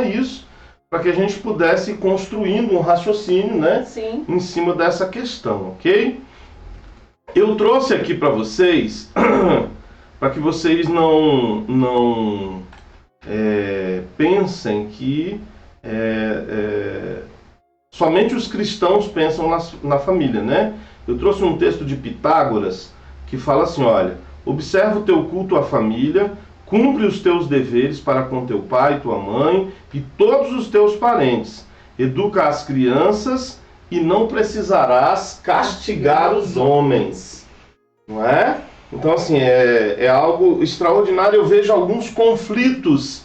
a isso, para que a gente pudesse ir construindo um raciocínio, né, Sim. em cima dessa questão, ok? Eu trouxe aqui para vocês, para que vocês não pensem que somente os cristãos pensam na família, né? Eu trouxe um texto de Pitágoras que fala assim, olha, observa o teu culto à família, cumpre os teus deveres para com teu pai, tua mãe e todos os teus parentes. Educa as crianças e não precisarás castigar os homens. Não é? Então, assim, é algo extraordinário. Eu vejo alguns conflitos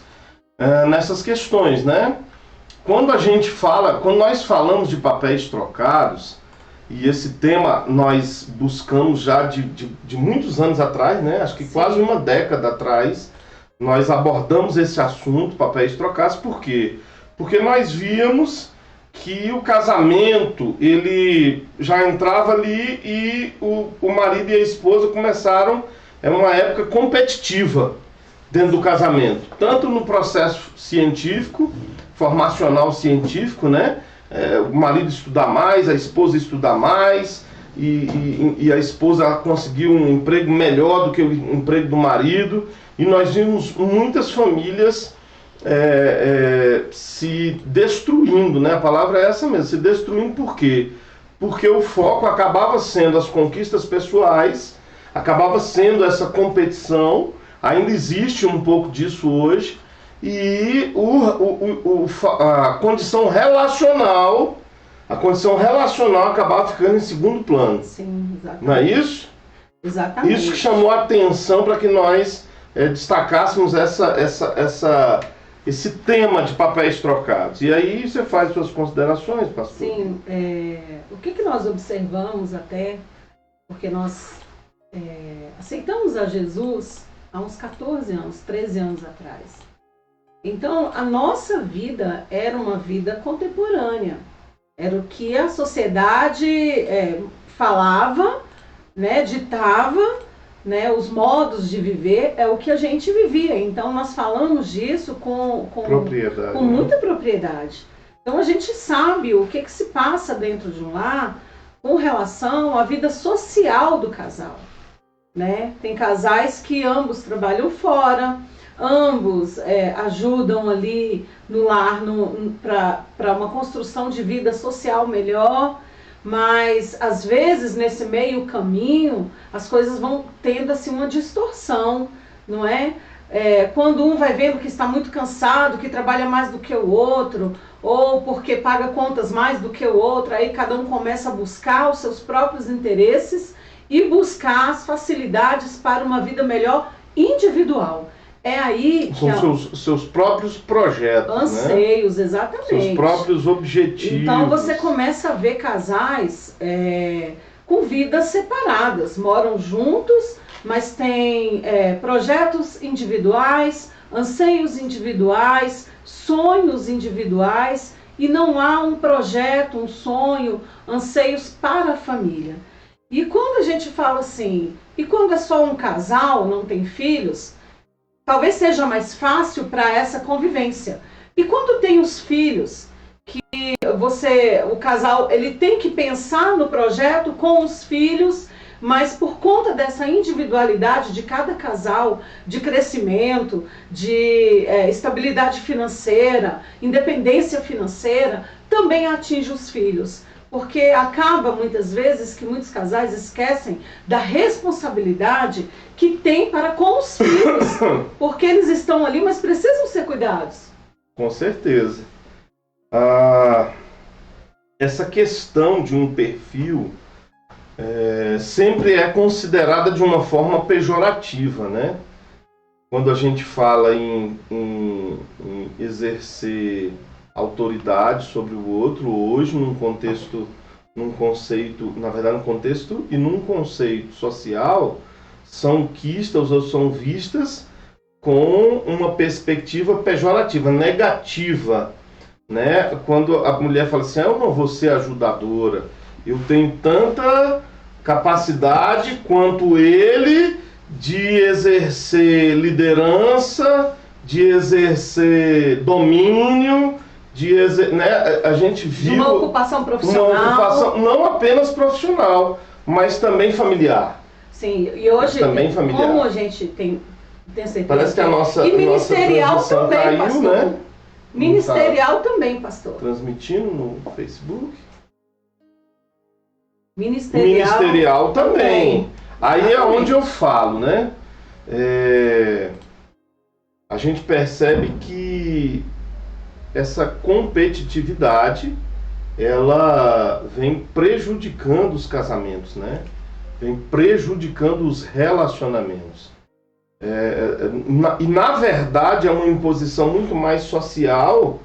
nessas questões, né? Quando nós falamos de papéis trocados, e esse tema nós buscamos já de muitos anos atrás, né? Acho que Sim. quase uma década atrás, nós abordamos esse assunto, papéis trocados. Por quê? Porque nós víamos que o casamento, ele já entrava ali e o marido e a esposa começaram, uma época competitiva dentro do casamento. Tanto no processo científico, formacional científico, né? O marido estudar mais, a esposa estudar mais, e a esposa conseguir um emprego melhor do que o emprego do marido. E nós vimos muitas famílias se destruindo, né? A palavra é essa mesmo, se destruindo. Por quê? Porque o foco acabava sendo as conquistas pessoais, acabava sendo essa competição, ainda existe um pouco disso hoje, e a condição relacional acabava ficando em segundo plano. Sim, exatamente. Não é isso? Exatamente. Isso que chamou a atenção para que nós destacássemos esse tema de papéis trocados. E aí você faz suas considerações, pastor? Sim, o que nós observamos até, porque nós aceitamos a Jesus há uns 14 anos, 13 anos atrás. Então, a nossa vida era uma vida contemporânea. Era o que a sociedade falava, né, ditava, né, os modos de viver, é o que a gente vivia. Então, nós falamos disso com muita propriedade. Então, a gente sabe o que se passa dentro de um lar com relação à vida social do casal. Né? Tem casais que ambos trabalham fora, ambos ajudam ali no lar para uma construção de vida social melhor, mas às vezes nesse meio caminho as coisas vão tendo assim uma distorção, não é? Quando um vai vendo que está muito cansado, que trabalha mais do que o outro, ou porque paga contas mais do que o outro, aí cada um começa a buscar os seus próprios interesses e buscar as facilidades para uma vida melhor individual. É aí que são seus próprios projetos, anseios, né? Exatamente. Seus próprios objetivos. Então você começa a ver casais com vidas separadas, moram juntos, mas têm projetos individuais, anseios individuais, sonhos individuais, e não há um projeto, um sonho, anseios para a família. E quando a gente fala assim, e quando é só um casal, não tem filhos, talvez seja mais fácil para essa convivência. E quando tem os filhos, que o casal, ele tem que pensar no projeto com os filhos, mas por conta dessa individualidade de cada casal, de crescimento, de estabilidade financeira, independência financeira, também atinge os filhos. Porque acaba muitas vezes que muitos casais esquecem da responsabilidade que tem para com os filhos, porque eles estão ali, mas precisam ser cuidados. Com certeza. Essa questão de um perfil sempre é considerada de uma forma pejorativa, né? Quando a gente fala em exercer autoridade sobre o outro, hoje num conceito e num conceito social, são quistas ou são vistas com uma perspectiva pejorativa, negativa, né? Quando a mulher fala assim, eu não vou ser ajudadora, eu tenho tanta capacidade quanto ele de exercer liderança, de exercer domínio, né? A gente viu uma ocupação profissional. Uma ocupação não apenas profissional, mas também familiar. Sim, e hoje, também familiar. como a gente tem certeza. Parece que a nossa E ministerial nossa também, caiu, pastor. né? Ministerial também, pastor. Transmitindo no Facebook. Ministerial também. Aí é onde eu falo, né? A gente percebe que essa competitividade, ela vem prejudicando os casamentos, né? Vem prejudicando os relacionamentos. E na verdade é uma imposição muito mais social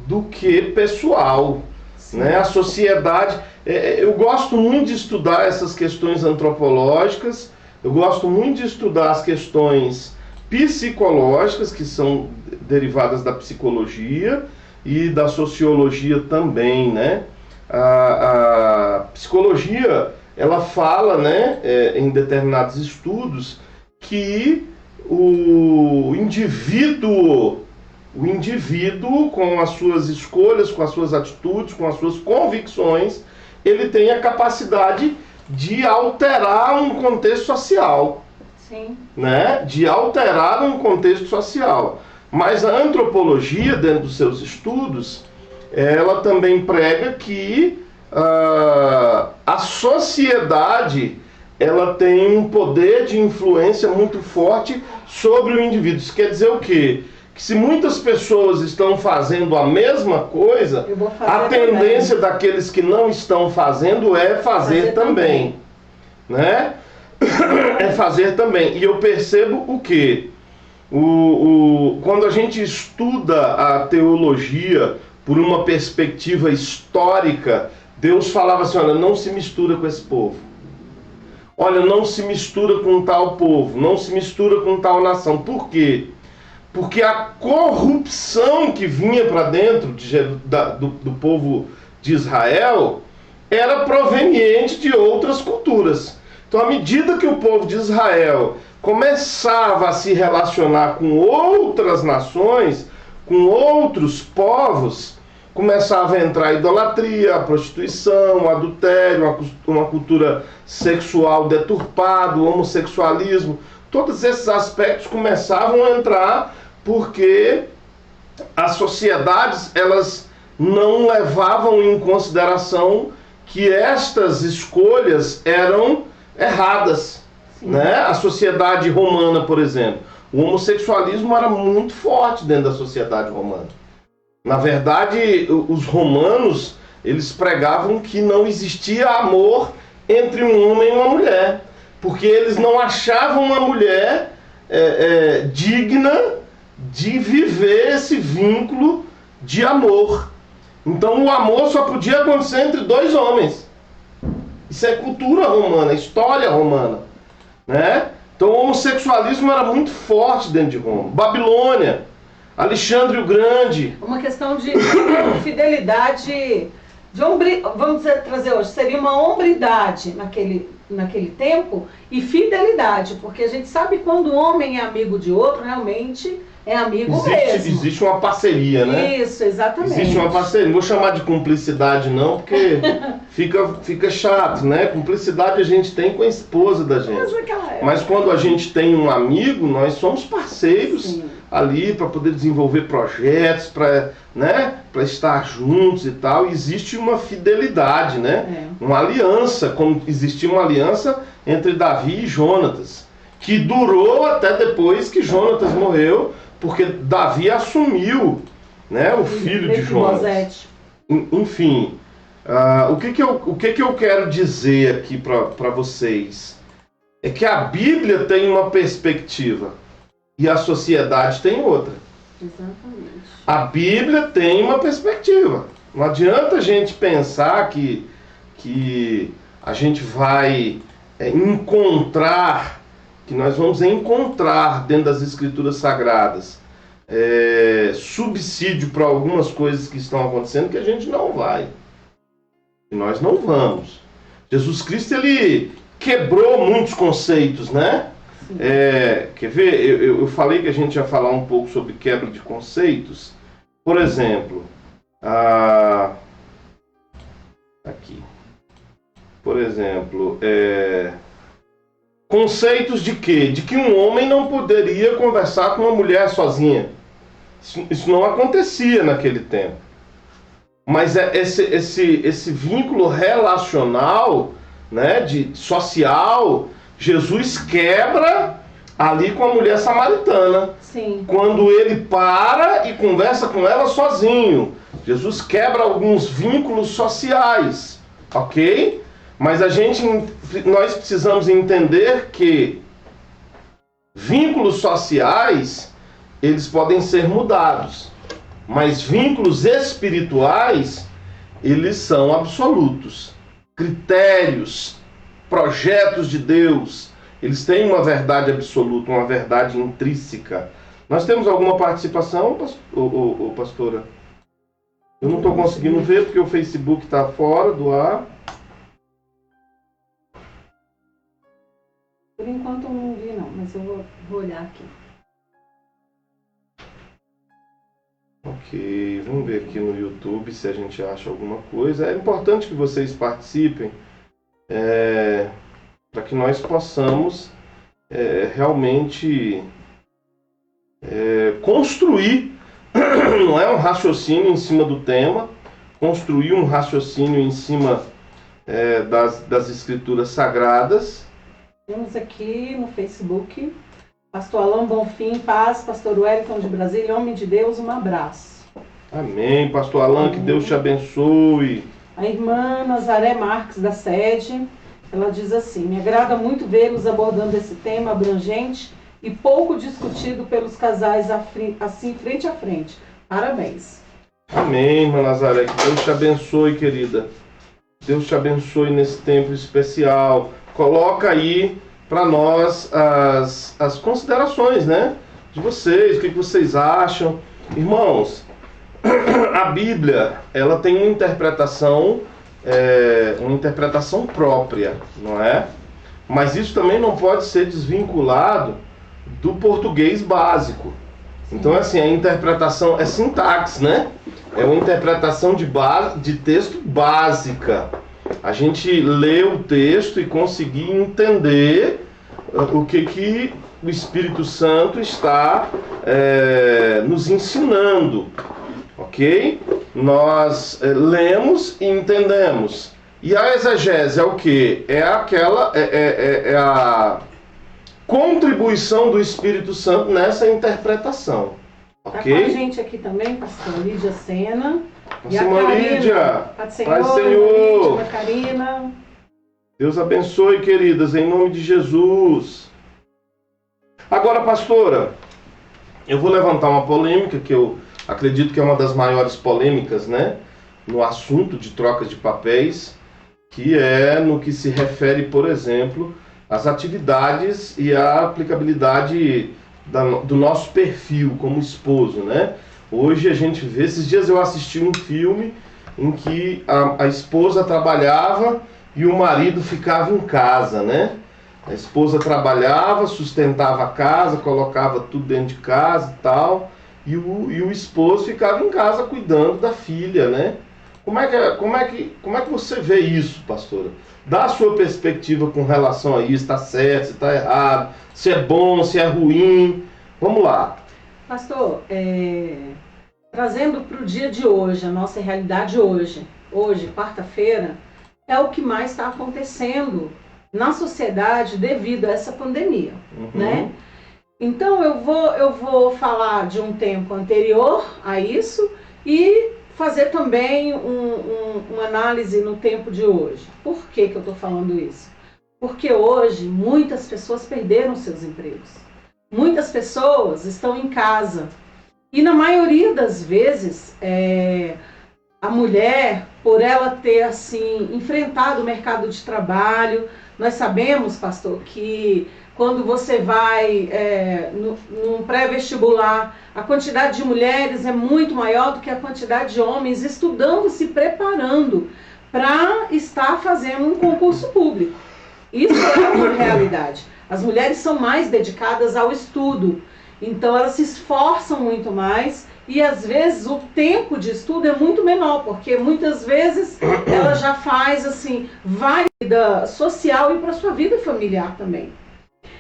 do que pessoal, né? A sociedade... eu gosto muito de estudar essas questões antropológicas, eu gosto muito de estudar as questões psicológicas, que são derivadas da psicologia e da sociologia também, né? A psicologia, ela fala, né, em determinados estudos, que o indivíduo, com as suas escolhas, com as suas atitudes, com as suas convicções, ele tem a capacidade de alterar um contexto social. Sim. Né? De alterar um contexto social. Mas a antropologia, dentro dos seus estudos, ela também prega que a sociedade, ela tem um poder de influência muito forte sobre o indivíduo. Isso quer dizer o quê? Que se muitas pessoas estão fazendo a mesma coisa, a tendência também daqueles que não estão fazendo é fazer também. Né? É fazer também. E eu percebo o quê? Quando a gente estuda a teologia por uma perspectiva histórica, Deus falava assim, olha, não se mistura com esse povo. Olha, não se mistura com tal povo, não se mistura com tal nação. Por quê? Porque a corrupção que vinha para dentro do povo de Israel era proveniente de outras culturas. Então, à medida que o povo de Israel começava a se relacionar com outras nações, com outros povos, começava a entrar a idolatria, a prostituição, o adultério, uma cultura sexual deturpada, o homossexualismo. Todos esses aspectos começavam a entrar porque as sociedades, elas não levavam em consideração que estas escolhas eram erradas. Né? A sociedade romana, por exemplo, o homossexualismo era muito forte dentro da sociedade romana. Na verdade, os romanos, eles pregavam que não existia amor entre um homem e uma mulher, porque eles não achavam uma mulher digna de viver esse vínculo de amor. Então o amor só podia acontecer entre dois homens. Isso é cultura romana, história romana, né? Então o homossexualismo era muito forte dentro de Roma. Babilônia, Alexandre o Grande. Uma questão de fidelidade, vamos trazer hoje, seria uma hombridade naquele tempo e fidelidade, porque a gente sabe quando um homem é amigo de outro, realmente é amigo mesmo. Existe uma parceria, né? Isso, exatamente. Existe uma parceria. Não vou chamar de cumplicidade não, porque fica chato, né? Cumplicidade a gente tem com a esposa da gente. Mas quando a gente tem um amigo, nós somos parceiros. Sim. Ali para poder desenvolver projetos, para estar juntos e tal. Existe uma fidelidade, né? Uma aliança, como existia uma aliança entre Davi e Jonatas, que durou até depois que Jonatas morreu, porque Davi assumiu, né, o filho de Jonatas. Enfim, o que eu quero dizer aqui para vocês é que a Bíblia tem uma perspectiva e a sociedade tem outra. Exatamente. A Bíblia tem uma perspectiva. Não adianta a gente pensar que a gente vai encontrar, que nós vamos encontrar dentro das Escrituras Sagradas subsídio para algumas coisas que estão acontecendo, que a gente não vai. E nós não vamos. Jesus Cristo, ele quebrou muitos conceitos, né? Quer ver? Eu falei que a gente ia falar um pouco sobre quebra de conceitos. Por exemplo, aqui. Por exemplo, conceitos de quê? De que um homem não poderia conversar com uma mulher sozinha. Isso não acontecia naquele tempo. Mas esse vínculo relacional, né, social, Jesus quebra ali com a mulher samaritana. Sim. Quando ele para e conversa com ela sozinho. Jesus quebra alguns vínculos sociais, ok? Mas nós precisamos entender que vínculos sociais, eles podem ser mudados. Mas vínculos espirituais, eles são absolutos. Critérios, projetos de Deus, eles têm uma verdade absoluta, uma verdade intrínseca. Nós temos alguma participação, pastora? Eu não estou conseguindo ver porque o Facebook está fora do ar. Por enquanto eu não vi não, mas eu vou olhar aqui. Ok, vamos ver aqui no YouTube se a gente acha alguma coisa. É importante que vocês participem para que nós possamos realmente construir, não é um raciocínio em cima do tema, construir um raciocínio em cima das escrituras sagradas. Temos aqui no Facebook, Pastor Alain Bonfim, paz, Pastor Wellington de Brasília, homem de Deus, um abraço. Amém, Pastor Alain, que Deus te abençoe. A irmã Nazaré Marques da sede, ela diz assim: me agrada muito vê-los abordando esse tema abrangente e pouco discutido pelos casais assim frente a frente. Parabéns. Amém, irmã Nazaré, que Deus te abençoe, querida. Deus te abençoe nesse tempo especial. Coloca aí para nós as considerações, né, de vocês, o que vocês acham. Irmãos, a Bíblia, ela tem uma interpretação própria, não é? Mas isso também não pode ser desvinculado do português básico. Então, assim, a interpretação é sintaxe, né? É uma interpretação de texto básica. A gente lê o texto e conseguir entender o que o Espírito Santo está nos ensinando, ok? Nós lemos e entendemos. E a exegese é o quê? É a contribuição do Espírito Santo nessa interpretação, ok? Está com a gente aqui também, pastor Lídia Sena. E a Lídia, Paz Senhor, Paz Senhor. Lídia, Karina. Deus abençoe, queridas, em nome de Jesus. Agora, pastora, eu vou levantar uma polêmica que eu acredito que é uma das maiores polêmicas, né, no assunto de troca de papéis, que é no que se refere, por exemplo, às atividades e à aplicabilidade do nosso perfil como esposo, né? Hoje a gente vê, esses dias eu assisti um filme em que a esposa trabalhava e o marido ficava em casa, né? A esposa trabalhava, sustentava a casa, colocava tudo dentro de casa e tal, e o esposo ficava em casa cuidando da filha, né? Como é que você vê isso, pastora? Dá a sua perspectiva com relação a isso, está certo, se está errado, se é bom, se é ruim. Vamos lá. Pastor, trazendo para o dia de hoje, a nossa realidade hoje, quarta-feira, é o que mais está acontecendo na sociedade devido a essa pandemia, né? Então eu vou falar de um tempo anterior a isso e fazer também uma análise no tempo de hoje. Por que eu estou falando isso? Porque hoje muitas pessoas perderam seus empregos. Muitas pessoas estão em casa. E na maioria das vezes, a mulher, por ela ter assim enfrentado o mercado de trabalho, nós sabemos, pastor, que quando você vai num pré-vestibular, a quantidade de mulheres é muito maior do que a quantidade de homens estudando, se preparando para estar fazendo um concurso público. Isso é uma realidade. As mulheres são mais dedicadas ao estudo, então elas se esforçam muito mais e às vezes o tempo de estudo é muito menor, porque muitas vezes ela já faz assim, vai para a vida social e para a sua vida familiar também.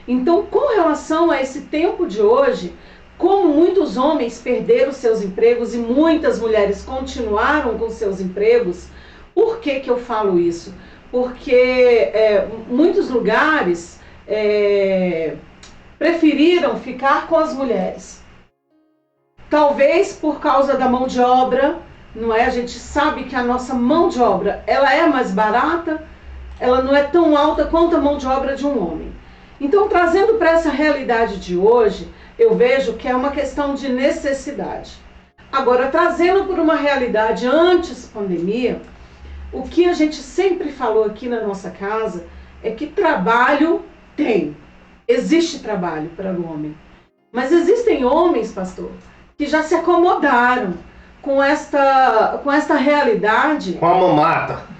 Então, com relação a esse tempo de hoje, como muitos homens perderam seus empregos e muitas mulheres continuaram com seus empregos, por que eu falo isso? Porque muitos lugares preferiram ficar com as mulheres. Talvez por causa da mão de obra, não é? A gente sabe que a nossa mão de obra, ela é mais barata, ela não é tão alta quanto a mão de obra de um homem. Então, trazendo para essa realidade de hoje, eu vejo que é uma questão de necessidade. Agora, trazendo por uma realidade antes pandemia, o que a gente sempre falou aqui na nossa casa é que trabalho tem. Existe trabalho para o homem. Mas existem homens, pastor, que já se acomodaram com esta realidade. Com a mamata.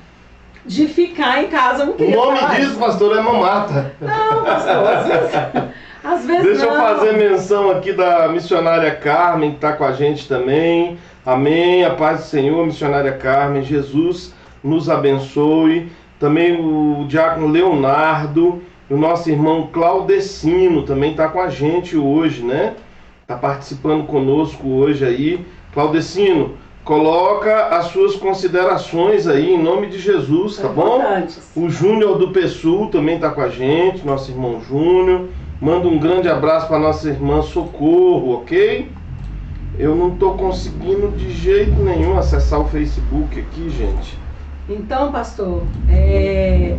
De ficar em casa. Não o nome disso, pastor, é mamata. Não, pastor, às vezes Deixa não. eu fazer menção aqui da missionária Carmen, que está com a gente também. Amém, a paz do Senhor, missionária Carmen. Jesus nos abençoe. Também o diácono Leonardo, o nosso irmão Claudecino também está com a gente hoje, né? Está participando conosco hoje aí. Claudecino, coloca as suas considerações aí em nome de Jesus, tá bom? O Júnior do PSUL também está com a gente, nosso irmão Júnior. Manda um grande abraço para nossa irmã Socorro, ok? Eu não estou conseguindo de jeito nenhum acessar o Facebook aqui, gente. Então, pastor,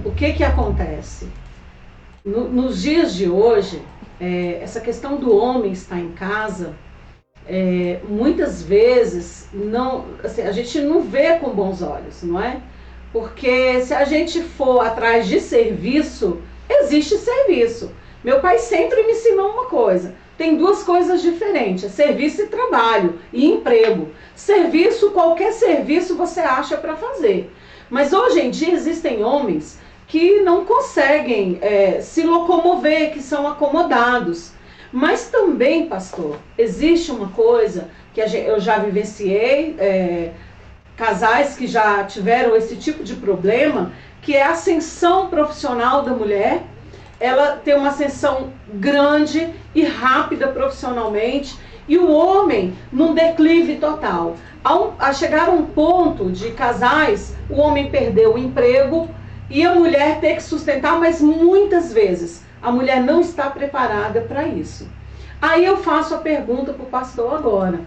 o que acontece? Nos dias de hoje, essa questão do homem estar em casa, muitas vezes não, assim, a gente não vê com bons olhos, não é? Porque se a gente for atrás de serviço, existe serviço. Meu pai sempre me ensinou uma coisa: tem duas coisas diferentes, é serviço e trabalho, e emprego. Serviço, qualquer serviço você acha para fazer. Mas hoje em dia existem homens que não conseguem se locomover, que são acomodados. Mas também, pastor, existe uma coisa que eu já vivenciei, casais que já tiveram esse tipo de problema, que é a ascensão profissional da mulher. Ela tem uma ascensão grande e rápida profissionalmente, e o homem num declive total. A chegar a um ponto de casais, o homem perdeu o emprego e a mulher ter que sustentar, mas muitas vezes a mulher não está preparada para isso. Aí eu faço a pergunta para o pastor agora: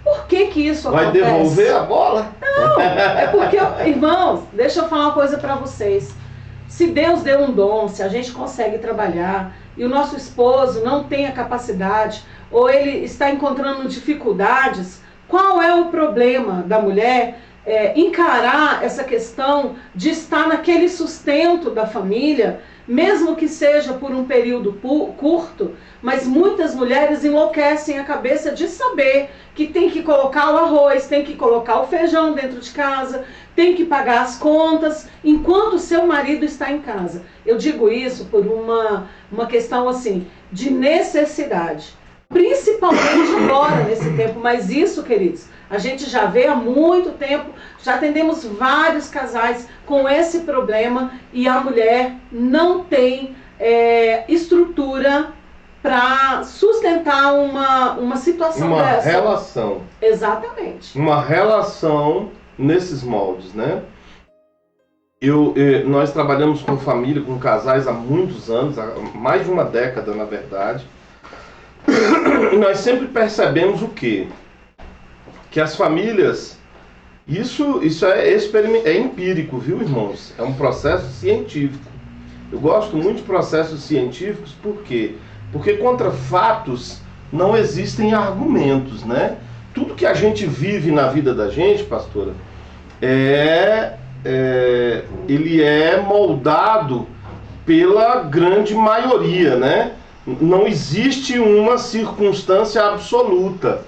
por que isso acontece? Vai devolver a bola? Não, é porque, irmãos, deixa eu falar uma coisa para vocês. Se Deus deu um dom, se a gente consegue trabalhar e o nosso esposo não tem a capacidade ou ele está encontrando dificuldades, qual é o problema da mulher encarar essa questão de estar naquele sustento da família, mesmo que seja por um período curto? Mas muitas mulheres enlouquecem a cabeça de saber que tem que colocar o arroz, tem que colocar o feijão dentro de casa, tem que pagar as contas enquanto seu marido está em casa. Eu digo isso por uma questão assim de necessidade, principalmente agora nesse tempo. Mas isso, queridos, a gente já vê há muito tempo, já atendemos vários casais com esse problema e a mulher não tem estrutura para sustentar uma situação dessa. Uma relação. Exatamente. Uma relação nesses moldes, né? Nós trabalhamos com família, com casais há muitos anos, há mais de uma década, na verdade. E nós sempre percebemos o quê? Que as famílias... Isso é empírico, viu, irmãos? É um processo científico. Eu gosto muito de processos científicos, por quê? Porque contra fatos não existem argumentos, né? Tudo que a gente vive na vida da gente, pastora, ele é moldado pela grande maioria, né? Não existe uma circunstância absoluta.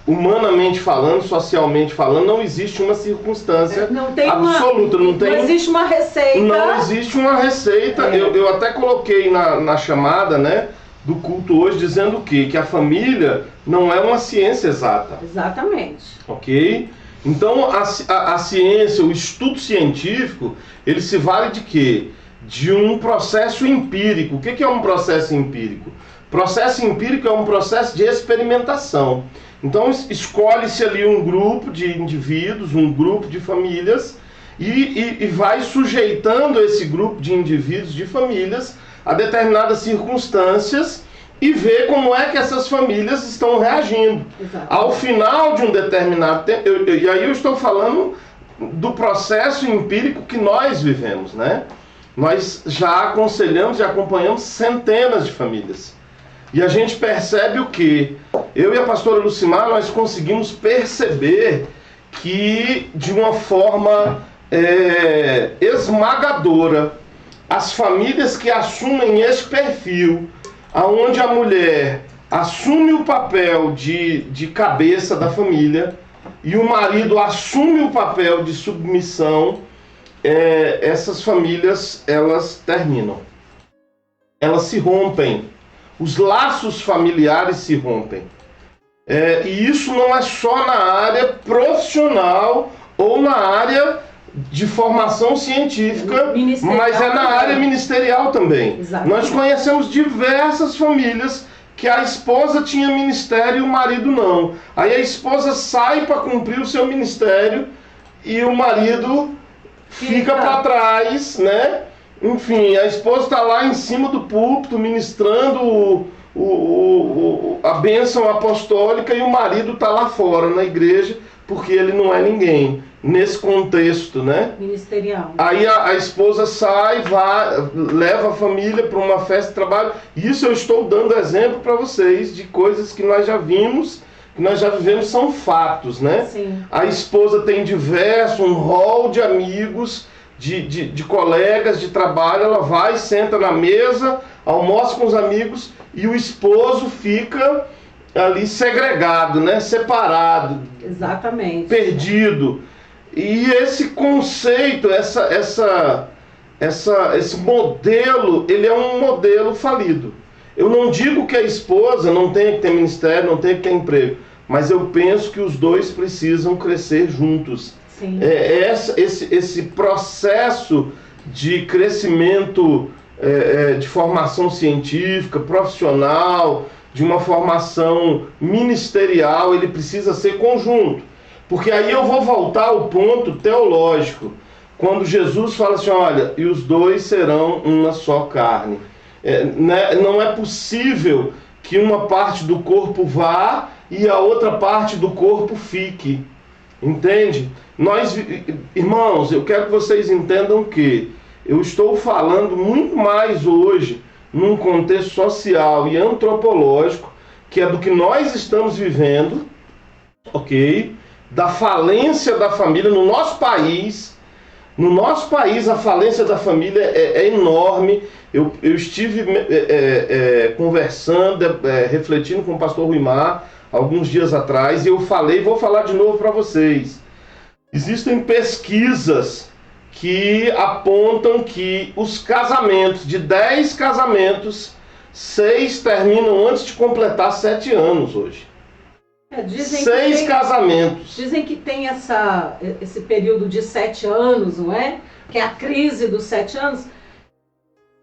humanamente falando, socialmente falando, não existe uma circunstância não tem absoluta. Não existe uma receita. Não existe uma receita. Eu até coloquei na chamada, né, do culto hoje, dizendo o quê? Que a família não é uma ciência exata. Exatamente. Ok? Então, a ciência, o estudo científico, ele se vale de quê? De um processo empírico. O que é um processo empírico? Processo empírico é um processo de experimentação. Então, escolhe-se ali um grupo de indivíduos, um grupo de famílias, e vai sujeitando esse grupo de indivíduos, de famílias, a determinadas circunstâncias e ver como é que essas famílias estão reagindo. Exatamente. Ao final de um determinado tempo, e aí eu estou falando do processo empírico que nós vivemos, né? Nós já aconselhamos e acompanhamos centenas de famílias. E a gente percebe o quê? Eu e a pastora Lucimar, nós conseguimos perceber que, de uma forma esmagadora, as famílias que assumem esse perfil, onde a mulher assume o papel de cabeça da família e o marido assume o papel de submissão, essas famílias, elas terminam. Elas se rompem. Os laços familiares se rompem. E isso não é só na área profissional ou na área de formação científica, mas é na área ministerial também. Exatamente. Nós conhecemos diversas famílias que a esposa tinha ministério e o marido não. Aí a esposa sai para cumprir o seu ministério e o marido fica para trás, né? Enfim, a esposa está lá em cima do púlpito ministrando a bênção apostólica e o marido está lá fora na igreja porque ele não é ninguém. Nesse contexto, né? Ministerial. Aí a esposa sai, leva a família para uma festa de trabalho. Isso eu estou dando exemplo para vocês de coisas que nós já vimos, que nós já vivemos, são fatos, né? Sim. A esposa tem um rol de amigos, de colegas de trabalho, ela vai, senta na mesa, almoça com os amigos e o esposo fica ali segregado, né? Separado. Exatamente. Perdido. E esse conceito, esse modelo, ele é um modelo falido. Eu não digo que a esposa não tenha que ter ministério, não tenha que ter emprego, mas eu penso que os dois precisam crescer juntos. Sim. Esse processo de crescimento, de formação científica, profissional, de uma formação ministerial, ele precisa ser conjunto. Porque aí eu vou voltar ao ponto teológico, quando Jesus fala assim, olha, e os dois serão uma só carne. Não é possível que uma parte do corpo vá e a outra parte do corpo fique. Entende? Irmãos, eu quero que vocês entendam que eu estou falando muito mais hoje num contexto social e antropológico, que é do que nós estamos vivendo, ok? Da falência da família no nosso país. No nosso país a falência da família é enorme. Eu estive conversando, refletindo com o pastor Ruimar alguns dias atrás e eu falei, vou falar de novo para vocês. Existem pesquisas que apontam que os casamentos, de 10 casamentos, 6 terminam antes de completar 7 anos hoje. 6 casamentos. Dizem que tem esse período de 7 anos, não é? Que é a crise dos 7 anos.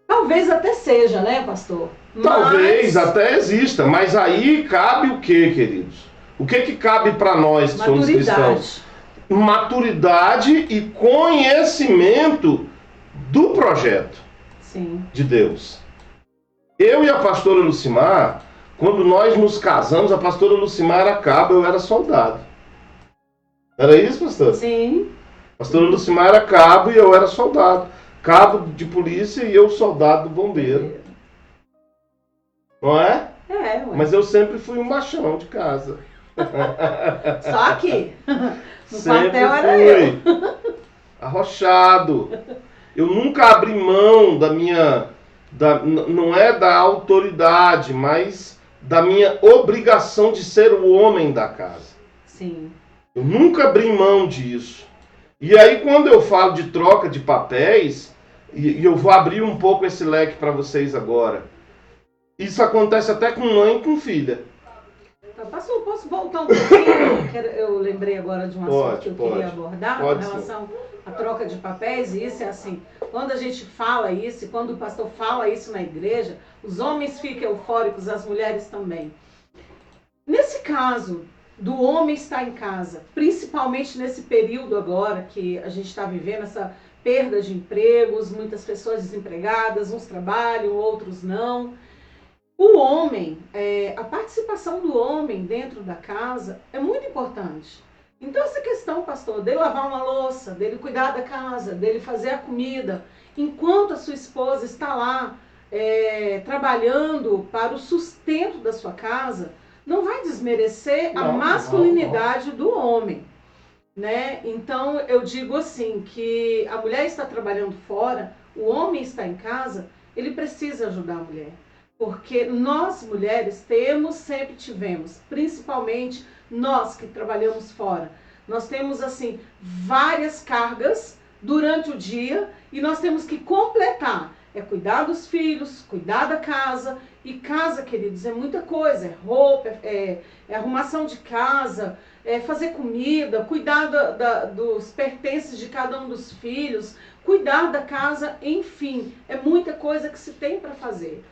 Talvez até seja, né, pastor? Talvez até exista, mas aí cabe o que, queridos? O que cabe para nós que somos cristãos? Maturidade e conhecimento do projeto. Sim. De Deus. Eu e a pastora Lucimar, quando nós nos casamos, a pastora Lucimar era cabo, eu era soldado. Era isso, pastor? Sim. A pastora Lucimar era cabo e eu era soldado. Cabo de polícia e eu soldado bombeiro. Não é? Ué. Mas eu sempre fui um machão de casa. Só aqui. No quartel era eu. Arrochado. Eu nunca abri mão da minha... não é da autoridade, mas da minha obrigação de ser o homem da casa. Sim. Eu nunca abri mão disso. E aí, quando eu falo de troca de papéis, e eu vou abrir um pouco esse leque para vocês agora, isso acontece até com mãe e com filha. Pastor, posso voltar um pouquinho? Eu lembrei agora de um assunto que eu queria abordar com relação à troca de papéis, e isso é assim, quando a gente fala isso, quando o pastor fala isso na igreja, os homens ficam eufóricos, as mulheres também. Nesse caso do homem estar em casa, principalmente nesse período agora que a gente está vivendo essa perda de empregos, muitas pessoas desempregadas, uns trabalham, outros não. O homem, a participação do homem dentro da casa é muito importante. Então essa questão, pastor, dele lavar uma louça, dele cuidar da casa, dele fazer a comida, enquanto a sua esposa está lá trabalhando para o sustento da sua casa, não vai desmerecer a masculinidade do homem, né? Então eu digo assim, que a mulher está trabalhando fora, o homem está em casa, ele precisa ajudar a mulher. Porque nós, mulheres, sempre tivemos, principalmente nós que trabalhamos fora, nós temos, assim, várias cargas durante o dia e nós temos que completar. É cuidar dos filhos, cuidar da casa. E casa, queridos, é muita coisa. É roupa, é arrumação de casa, é fazer comida, cuidar dos pertences de cada um dos filhos, cuidar da casa, enfim. É muita coisa que se tem para fazer.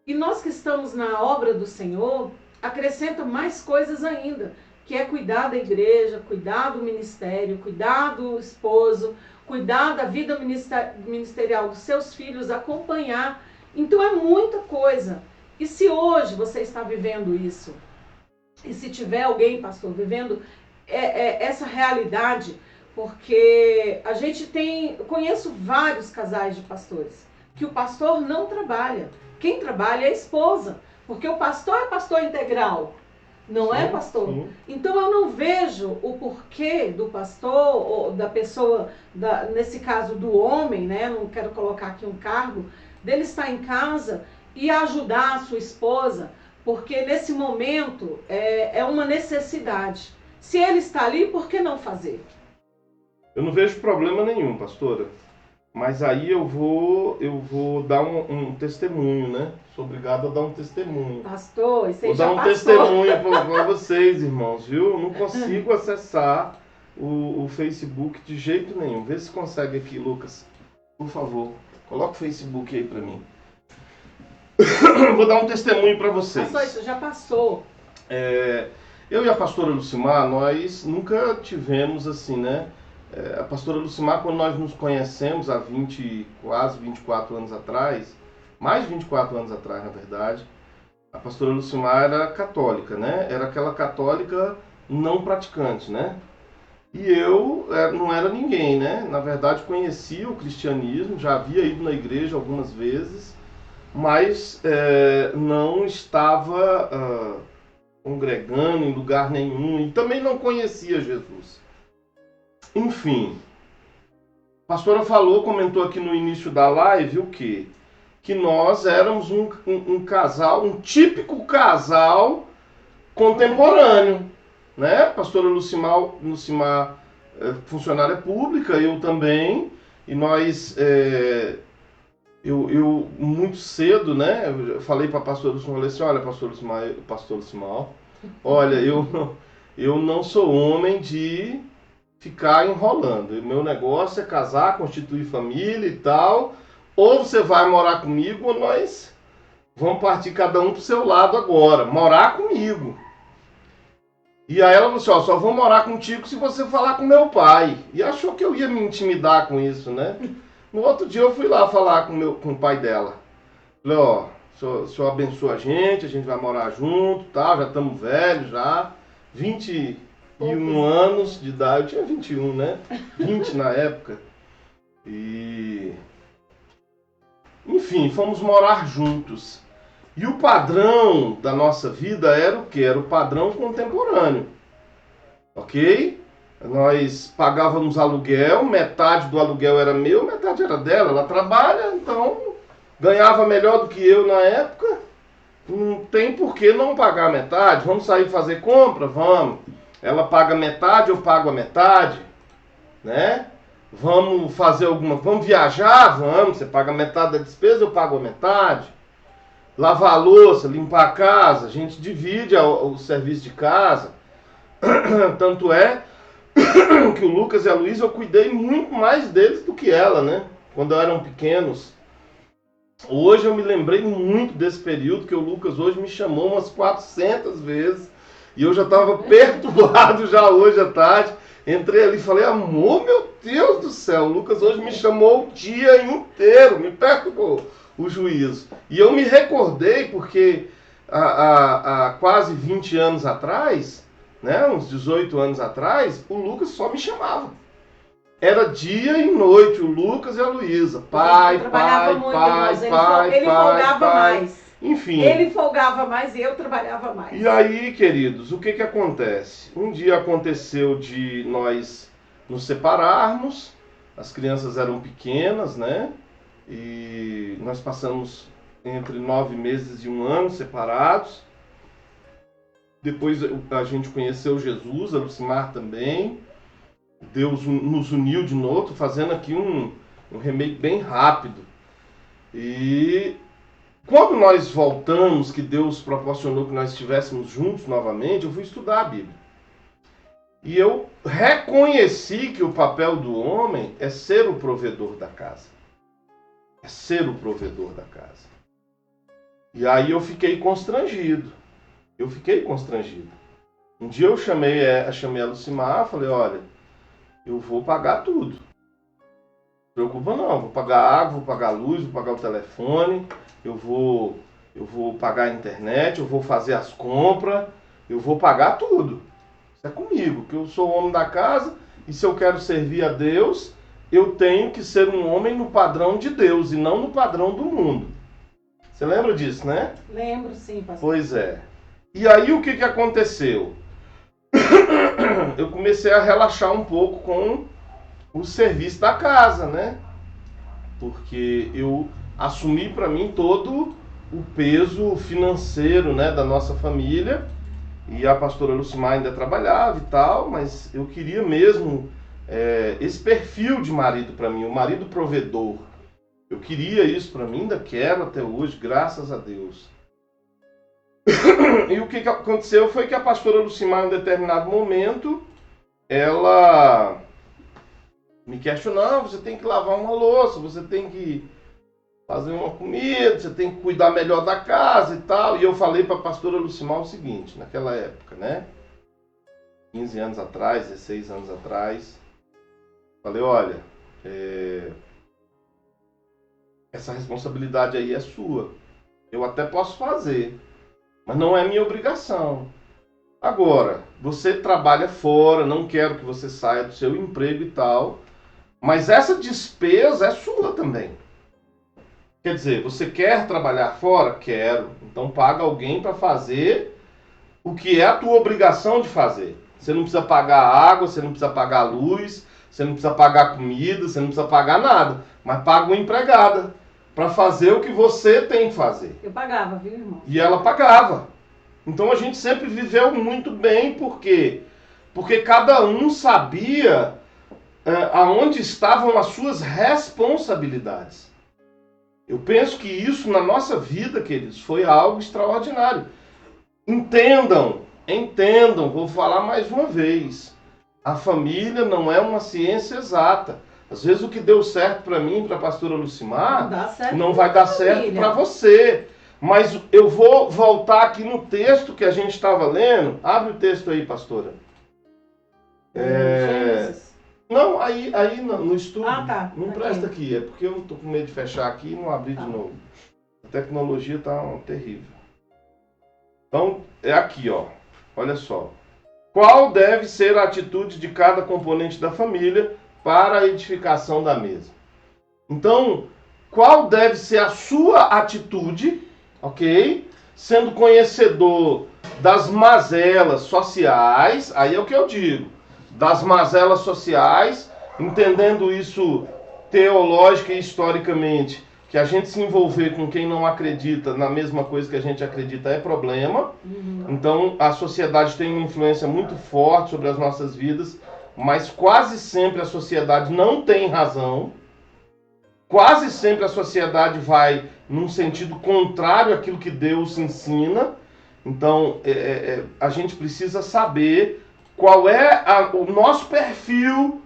E nós que estamos na obra do Senhor, acrescenta mais coisas ainda, que é cuidar da igreja, cuidar do ministério, cuidar do esposo, cuidar da vida ministerial dos seus filhos, acompanhar. Então é muita coisa. E se hoje você está vivendo isso, e se tiver alguém, pastor, vivendo essa realidade, porque a gente conheço vários casais de pastores, que o pastor não trabalha. Quem trabalha é a esposa, porque o pastor é pastor integral, não é, pastor? Sim. Então eu não vejo o porquê do pastor, ou da pessoa, nesse caso do homem, né? Não quero colocar aqui um cargo, dele estar em casa e ajudar a sua esposa, porque nesse momento é uma necessidade. Se ele está ali, por que não fazer? Eu não vejo problema nenhum, pastora. Mas aí eu vou dar um testemunho, né? Sou obrigado a dar um testemunho. Pastor, vou dar um testemunho para vocês, irmãos, viu? Não consigo acessar o Facebook de jeito nenhum. Vê se consegue aqui, Lucas. Por favor, coloca o Facebook aí para mim. Vou dar um testemunho para vocês. Pastor, isso já passou. Eu e a pastora Lucimar, nós nunca tivemos assim, né? A pastora Lucimar, quando nós nos conhecemos há quase 24 anos atrás, mais de 24 anos atrás, na verdade, a pastora Lucimar era católica, né? Era aquela católica não praticante, né? E eu não era ninguém, né? Na verdade, conhecia o cristianismo, já havia ido na igreja algumas vezes, mas não estava congregando em lugar nenhum e também não conhecia Jesus. Enfim, a pastora comentou aqui no início da live o quê? Que nós éramos um casal, um típico casal contemporâneo, né? A pastora Lucimar funcionária pública, eu também, e nós, eu muito cedo, né? Eu falei para a pastora Lucimar, falei assim, olha, pastor Lucimar, olha, eu não sou homem de ficar enrolando. O meu negócio é casar, constituir família e tal. Ou você vai morar comigo, ou nós vamos partir cada um pro seu lado agora. Morar comigo. E aí ela falou assim, só vou morar contigo se você falar com meu pai. E achou que eu ia me intimidar com isso, né? No outro dia eu fui lá falar com o pai dela. Falei, o senhor abençoa a gente vai morar junto, tá? Já estamos velhos, já. 21 anos de idade, eu tinha 21, né? 20 na época. E... enfim, fomos morar juntos. E o padrão da nossa vida era o quê? Era o padrão contemporâneo. Ok? Nós pagávamos aluguel, metade do aluguel era meu, metade era dela. Ela trabalha, então ganhava melhor do que eu na época. Não tem por que não pagar metade. Vamos sair fazer compra? Vamos. Ela paga metade, eu pago a metade, né? Vamos fazer vamos viajar? Vamos, você paga metade da despesa, eu pago a metade. Lavar a louça, limpar a casa, a gente divide o serviço de casa. Tanto é que o Lucas e a Luísa eu cuidei muito mais deles do que ela, né? Quando eram pequenos. Hoje eu me lembrei muito desse período, que o Lucas hoje me chamou umas 400 vezes. E eu já estava perturbado já hoje à tarde. Entrei ali e falei, amor, meu Deus do céu, o Lucas hoje me chamou o dia inteiro, me perturbou o juízo. E eu me recordei porque há quase 20 anos atrás, né, uns 18 anos atrás, o Lucas só me chamava. Era dia e noite, o Lucas e a Luísa. Pai. Ele folgava mais. Enfim. Ele folgava mais e eu trabalhava mais. E aí, queridos, o que acontece? Um dia aconteceu de nós nos separarmos, as crianças eram pequenas, né? E nós passamos entre 9 meses e 1 ano separados. Depois a gente conheceu Jesus, a Lucimar também. Deus nos uniu de novo, fazendo aqui um remake bem rápido. E quando nós voltamos, que Deus proporcionou que nós estivéssemos juntos novamente, eu fui estudar a Bíblia. E eu reconheci que o papel do homem é ser o provedor da casa. É ser o provedor da casa. E aí eu fiquei constrangido. Um dia eu chamei a Lucimar, falei, olha, eu vou pagar tudo. Não preocupa não, vou pagar água, vou pagar luz, vou pagar o telefone, eu vou pagar a internet, eu vou fazer as compras, eu vou pagar tudo. Isso é comigo, que eu sou o homem da casa e se eu quero servir a Deus, eu tenho que ser um homem no padrão de Deus e não no padrão do mundo. Você lembra disso, né? Lembro, sim, pastor. Pois é. E aí o que aconteceu? Eu comecei a relaxar um pouco com o serviço da casa, né? Porque eu assumi para mim todo o peso financeiro, né, da nossa família. E a pastora Lucimar ainda trabalhava e tal, mas eu queria mesmo esse perfil de marido para mim, o marido provedor. Eu queria isso para mim, ainda quero até hoje, graças a Deus. E o que aconteceu foi que a pastora Lucimar, em um determinado momento, ela me questionou, você tem que lavar uma louça, você tem que fazer uma comida, você tem que cuidar melhor da casa e tal. E eu falei para a pastora Lucimar o seguinte, naquela época, né? 15 anos atrás, 16 anos atrás. Falei, olha, essa responsabilidade aí é sua. Eu até posso fazer, mas não é minha obrigação. Agora, você trabalha fora, não quero que você saia do seu emprego e tal, mas essa despesa é sua também. Quer dizer, você quer trabalhar fora? Quero. Então paga alguém para fazer o que é a tua obrigação de fazer. Você não precisa pagar água, você não precisa pagar luz, você não precisa pagar comida, você não precisa pagar nada, mas paga uma empregada para fazer o que você tem que fazer. Eu pagava, viu, irmão? E ela pagava. Então a gente sempre viveu muito bem, por quê? Porque cada um sabia aonde estavam as suas responsabilidades. Eu penso que isso na nossa vida, queridos, foi algo extraordinário. Entendam, vou falar mais uma vez. A família não é uma ciência exata. Às vezes o que deu certo para mim, para a pastora Lucimar, não vai dar certo para você. Mas eu vou voltar aqui no texto que a gente estava lendo. Abre o texto aí, pastora. Não, aí no estudo. Ah, tá. Não presta aqui, é porque eu tô com medo de fechar aqui e não abrir de novo. A tecnologia tá terrível. Então, é aqui, ó. Olha só. Qual deve ser a atitude de cada componente da família para a edificação da mesa? Então, qual deve ser a sua atitude, ok? Sendo conhecedor das mazelas sociais, aí é o que eu digo, das mazelas sociais, entendendo isso teológica e historicamente, que a gente se envolver com quem não acredita na mesma coisa que a gente acredita é problema. Então a sociedade tem uma influência muito forte sobre as nossas vidas, mas quase sempre a sociedade não tem razão. Quase sempre a sociedade vai num sentido contrário àquilo que Deus ensina. Então a gente precisa saber qual é o nosso perfil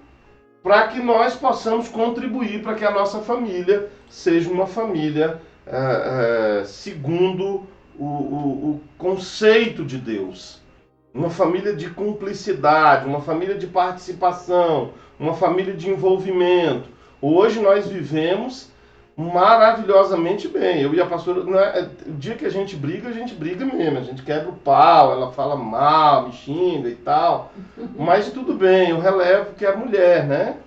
para que nós possamos contribuir para que a nossa família seja uma família segundo o conceito de Deus. Uma família de cumplicidade, uma família de participação, uma família de envolvimento. Hoje nós vivemos maravilhosamente bem. Eu e a pastora, o dia que a gente briga mesmo. A gente quebra o pau, ela fala mal, me xinga e tal. Mas tudo bem, eu relevo que é mulher, né?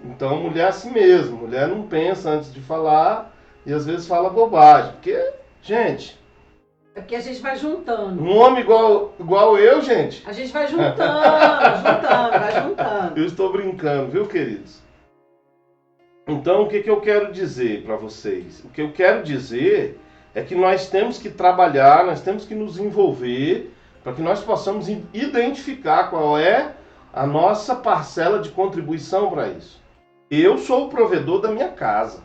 Então mulher é assim mesmo. Mulher não pensa antes de falar e às vezes fala bobagem. Porque, gente... É porque a gente vai juntando. Um homem igual eu, gente... A gente vai vai juntando. Eu estou brincando, viu, queridos? Então, o que eu quero dizer para vocês? O que eu quero dizer é que nós temos que trabalhar, nós temos que nos envolver para que nós possamos identificar qual é a nossa parcela de contribuição para isso. Eu sou o provedor da minha casa.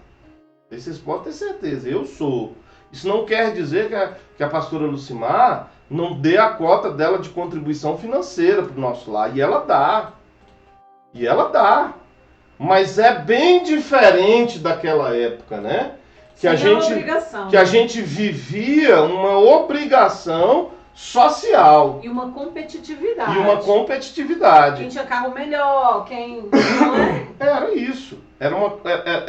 Vocês podem ter certeza, eu sou. Isso não quer dizer que a pastora Lucimar não dê a cota dela de contribuição financeira para o nosso lar. E ela dá. Mas é bem diferente daquela época, né? Que a gente vivia uma obrigação social. E uma competitividade. Quem tinha carro melhor, quem... Não é? Era isso. Era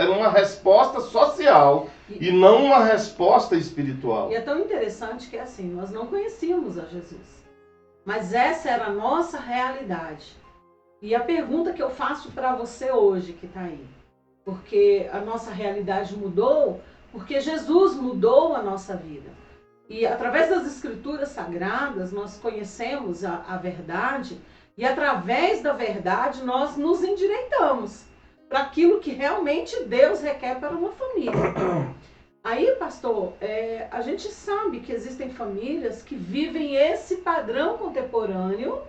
uma resposta social e não uma resposta espiritual. E é tão interessante que assim, nós não conhecíamos a Jesus. Mas essa era a nossa realidade. E a pergunta que eu faço para você hoje que está aí, porque a nossa realidade mudou, porque Jesus mudou a nossa vida. E através das escrituras sagradas nós conhecemos a verdade e através da verdade nós nos endireitamos para aquilo que realmente Deus requer para uma família. Aí, pastor, a gente sabe que existem famílias que vivem esse padrão contemporâneo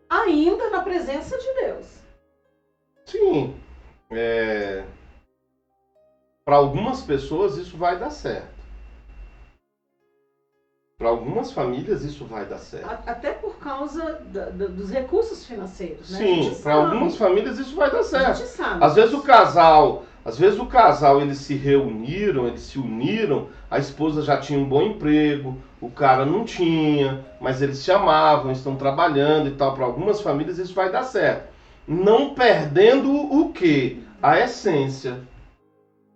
ainda na presença de Deus. Sim. Para algumas pessoas isso vai dar certo. Para algumas famílias isso vai dar certo. Até por causa dos recursos financeiros, né? Sim, para algumas famílias isso vai dar certo. A gente sabe. Às vezes o casal eles se reuniram, eles se uniram, a esposa já tinha um bom emprego, o cara não tinha, mas eles se amavam, estão trabalhando e tal. Para algumas famílias isso vai dar certo. Não perdendo o quê? A essência.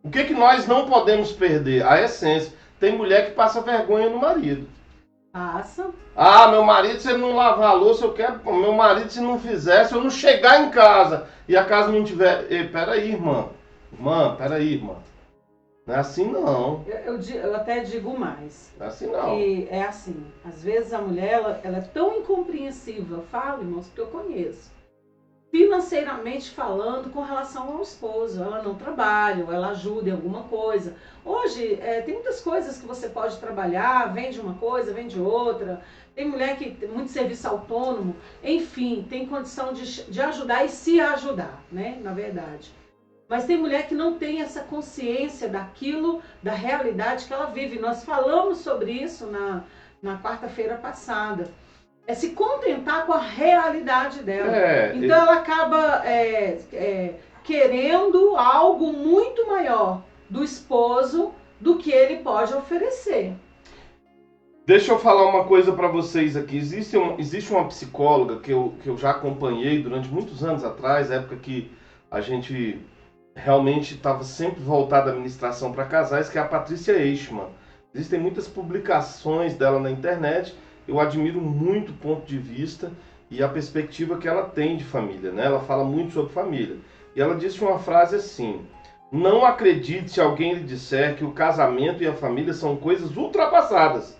O que nós não podemos perder? A essência. Tem mulher que passa vergonha no marido. Passa. Ah, meu marido, se ele não lavar a louça, eu quero... Meu marido, se não fizer, se eu não chegar em casa e a casa não tiver... Peraí, irmã. Peraí, irmã. Não é assim, não. Eu até digo mais. Não é assim, não. Que é assim. Às vezes a mulher, ela é tão incompreensiva. Falo, irmãos, porque eu conheço. Financeiramente falando com relação ao esposo. Ela não trabalha, ou ela ajuda em alguma coisa. Hoje, tem muitas coisas que você pode trabalhar, vende uma coisa, vende outra. Tem mulher que tem muito serviço autônomo. Enfim, tem condição de ajudar e se ajudar, né? Na verdade. Mas tem mulher que não tem essa consciência daquilo, da realidade que ela vive. Nós falamos sobre isso na quarta-feira passada. É se contentar com a realidade dela. Então ela acaba querendo algo muito maior do esposo do que ele pode oferecer. Deixa eu falar uma coisa para vocês aqui. Existe uma psicóloga que eu já acompanhei durante muitos anos atrás, época que a gente realmente estava sempre voltado à administração para casais, que é a Patrícia Eichmann. Existem muitas publicações dela na internet. Eu admiro muito o ponto de vista e a perspectiva que ela tem de família, né? Ela fala muito sobre família. E ela disse uma frase assim: não acredite se alguém lhe disser que o casamento e a família são coisas ultrapassadas.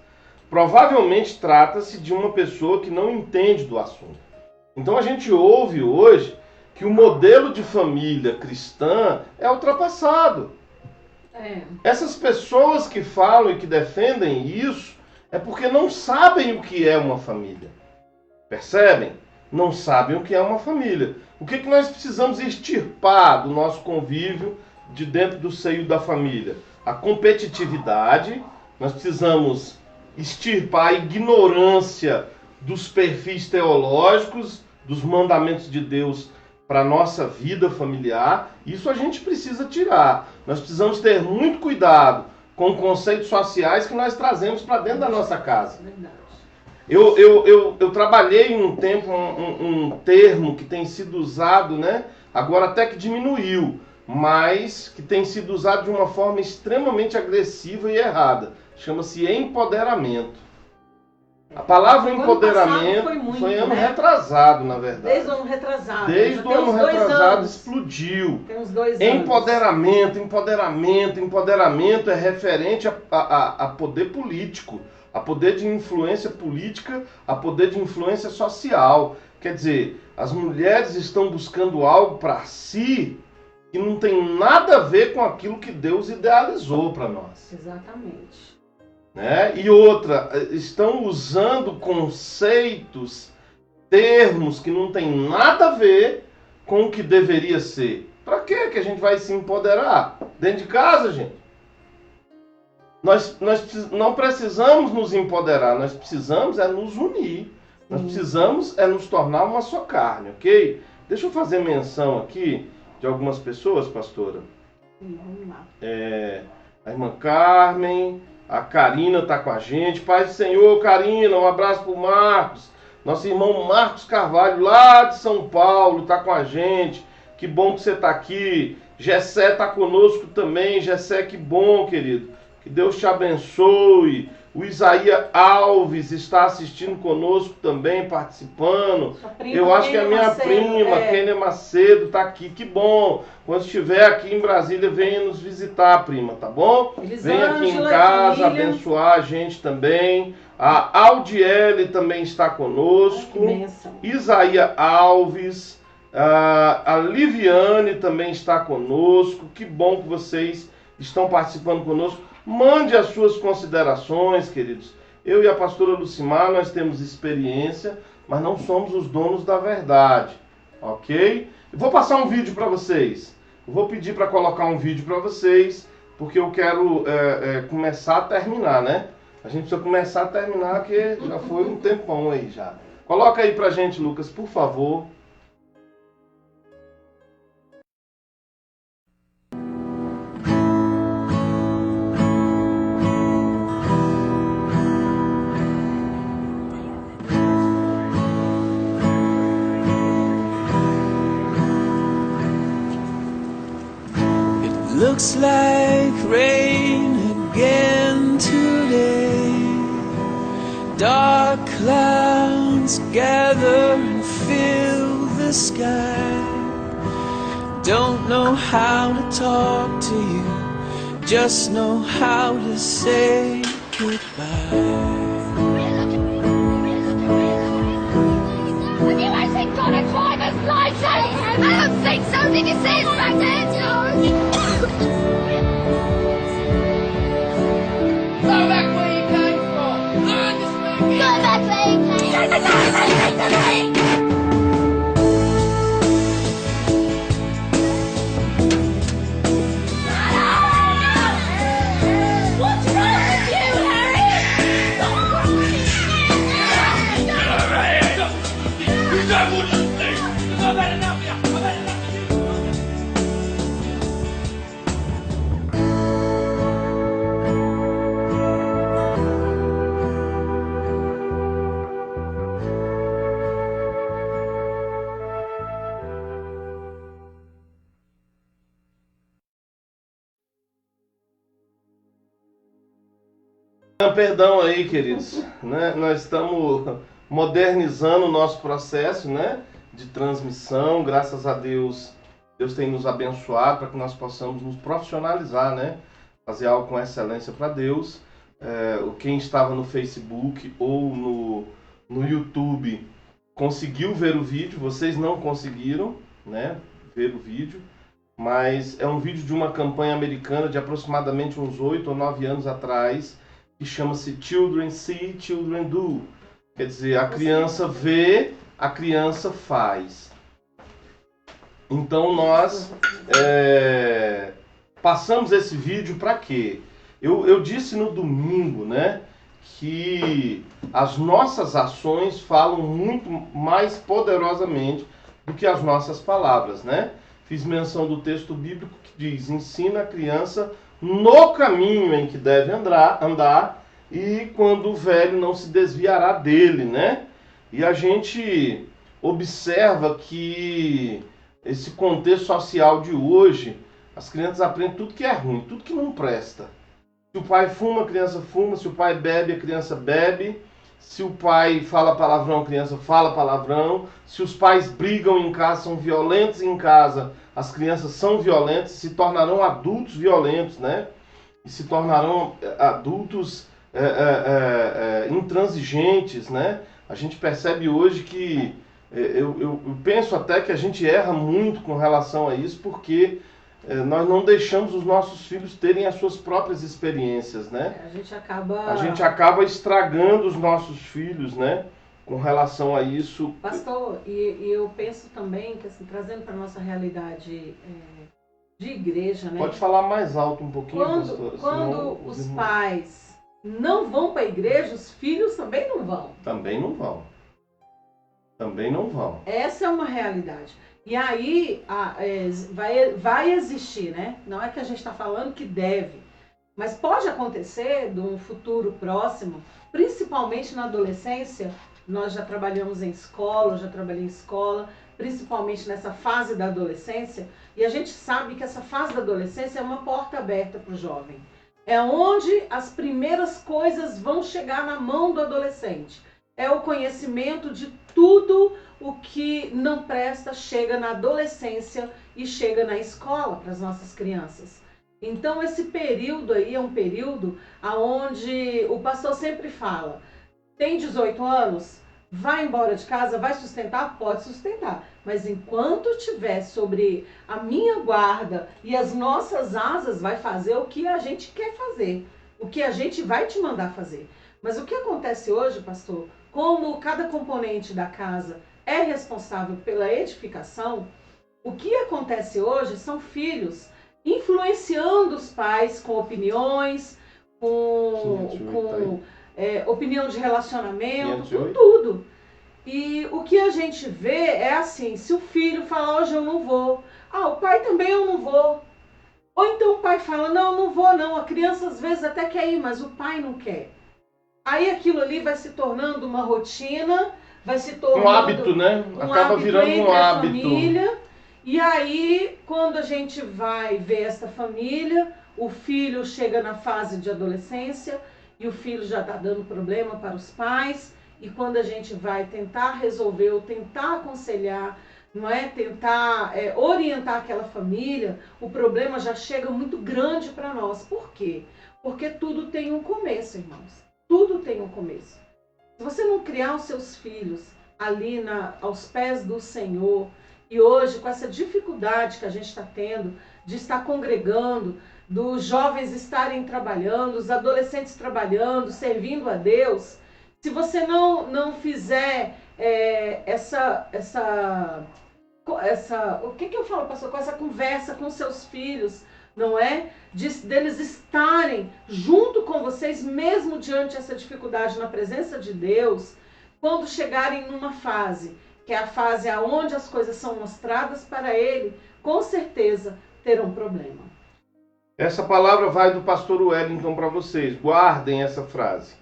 Provavelmente trata-se de uma pessoa que não entende do assunto. Então a gente ouve hoje que o modelo de família cristã é ultrapassado. Essas pessoas que falam e que defendem isso é porque não sabem o que é uma família. Percebem? Não sabem o que é uma família. O que nós precisamos extirpar do nosso convívio de dentro do seio da família? A competitividade. Nós precisamos extirpar a ignorância dos perfis teológicos, dos mandamentos de Deus para a nossa vida familiar. Isso a gente precisa tirar. Nós precisamos ter muito cuidado com conceitos sociais que nós trazemos para dentro da nossa casa. Eu trabalhei um tempo um termo que tem sido usado, né? Agora até que diminuiu, mas que tem sido usado de uma forma extremamente agressiva e errada. Chama-se empoderamento. A palavra empoderamento foi ano retrasado, na verdade. Desde o ano retrasado. Desde o ano retrasado explodiu. Tem uns 2 anos. Empoderamento é referente a poder político, a poder de influência política, a poder de influência social. Quer dizer, as mulheres estão buscando algo para si que não tem nada a ver com aquilo que Deus idealizou para nós. Exatamente. Né? E outra, estão usando conceitos, termos que não tem nada a ver com o que deveria ser. Para que a gente vai se empoderar? Dentro de casa, gente. Nós não precisamos nos empoderar, nós precisamos é nos unir. Nós precisamos é nos tornar uma só carne, ok? Deixa eu fazer menção aqui de algumas pessoas, pastora. Vamos lá. A irmã Carmen... A Karina está com a gente. Pai do Senhor, Karina, um abraço para o Marcos. Nosso irmão Marcos Carvalho, lá de São Paulo, está com a gente. Que bom que você está aqui. Gessé está conosco também. Gessé, que bom, querido. Que Deus te abençoe. O Isaías Alves está assistindo conosco também, participando. Eu acho que a minha prima, Kênia Macedo, está aqui. Que bom. Quando estiver aqui em Brasília, venha nos visitar, prima, tá bom? Venha aqui em casa abençoar a gente também. A Aldiele também está conosco. Isaías Alves. A Liviane também está conosco. Que bom que vocês estão participando conosco. Mande as suas considerações, queridos. Eu e a pastora Lucimar, nós temos experiência, mas não somos os donos da verdade, ok? Eu vou passar um vídeo para vocês. Eu vou pedir para colocar um vídeo para vocês, porque eu quero começar a terminar, né? A gente precisa começar a terminar, porque já foi um tempão aí já. Coloca aí pra gente, Lucas, por favor. Looks like rain again today. Dark clouds gather and fill the sky. Don't know how to talk to you, just know how to say goodbye. Would you actually got a driver's license? I don't think so. Did you see his back there, George? Go back where you came from. Learn to speak. Go back where you came from. What's wrong with you, Harry? You don't want to think. I've had enough of you. I've had enough of you. Perdão aí, queridos, né? Nós estamos modernizando o nosso processo, né, de transmissão. Graças a Deus, Deus tem nos abençoado para que nós possamos nos profissionalizar, né, fazer algo com excelência para Deus. Quem estava no Facebook ou no YouTube conseguiu ver o vídeo, vocês não conseguiram, né, ver o vídeo. mas é um vídeo de uma campanha americana de aproximadamente uns 8 ou 9 anos atrás, que chama-se Children See, Children Do. Quer dizer, a criança vê, a criança faz. Então nós passamos esse vídeo para quê? Eu disse no domingo, né, que as nossas ações falam muito mais poderosamente do que as nossas palavras, né? Fiz menção do texto bíblico que diz: ensina a criança no caminho em que deve andar, e quando o velho não se desviará dele, né? E a gente observa que esse contexto social de hoje, as crianças aprendem tudo que é ruim, tudo que não presta. Se o pai fuma, a criança fuma. Se o pai bebe, a criança bebe. Se o pai fala palavrão, a criança fala palavrão. Se os pais brigam em casa, são violentos em casa, as crianças são violentas, se tornarão adultos violentos, né? E se tornarão adultos intransigentes, né? A gente percebe hoje que eu penso até que a gente erra muito com relação a isso, porque nós não deixamos os nossos filhos terem as suas próprias experiências, né? A gente acaba estragando os nossos filhos, né? Com relação a isso. Pastor, e eu penso também que, assim, trazendo para a nossa realidade de igreja, né? Pode falar mais alto um pouquinho, pastor? Quando os pais não vão para a igreja, os filhos também não vão. Também não vão. Também não vão. Essa é uma realidade. E aí vai existir, né? Não é que a gente está falando que deve, mas pode acontecer de um futuro próximo, principalmente na adolescência. Nós já trabalhamos em escola, eu já trabalhei em escola, principalmente nessa fase da adolescência, e a gente sabe que essa fase da adolescência é uma porta aberta para o jovem. É onde as primeiras coisas vão chegar na mão do adolescente. É o conhecimento de tudo o que não presta, chega na adolescência e chega na escola para as nossas crianças. Então esse período aí é um período onde o pastor sempre fala: tem 18 anos, vai embora de casa, vai sustentar? Pode sustentar. Mas enquanto tiver sobre a minha guarda e as nossas asas, vai fazer o que a gente quer fazer, o que a gente vai te mandar fazer. Mas o que acontece hoje, pastor, como cada componente da casa é responsável pela edificação, o que acontece hoje são filhos influenciando os pais com opiniões, com opinião de relacionamento, com tudo. E o que a gente vê é assim: se o filho fala, hoje eu não vou, o pai também eu não vou. Ou então o pai fala, não vou não, a criança às vezes até quer ir, mas o pai não quer. Aí aquilo ali vai se tornando uma rotina, vai se tornando um hábito, né? Acaba virando um hábito. Família. E aí, quando a gente vai ver essa família, o filho chega na fase de adolescência e o filho já está dando problema para os pais. E quando a gente vai tentar resolver ou tentar aconselhar, não é? Tentar orientar aquela família, o problema já chega muito grande para nós. Por quê? Porque tudo tem um começo, irmãos. Tudo tem um começo. Se você não criar os seus filhos ali aos pés do Senhor, e hoje com essa dificuldade que a gente está tendo de estar congregando, dos jovens estarem trabalhando, os adolescentes trabalhando, servindo a Deus, se você não fizer o que eu falo, pastor, com essa conversa com seus filhos, não é? Deles estarem junto com vocês, mesmo diante dessa dificuldade na presença de Deus, quando chegarem numa fase, que é a fase onde as coisas são mostradas para ele, com certeza terão problema. Essa palavra vai do pastor Wellington para vocês. Guardem essa frase.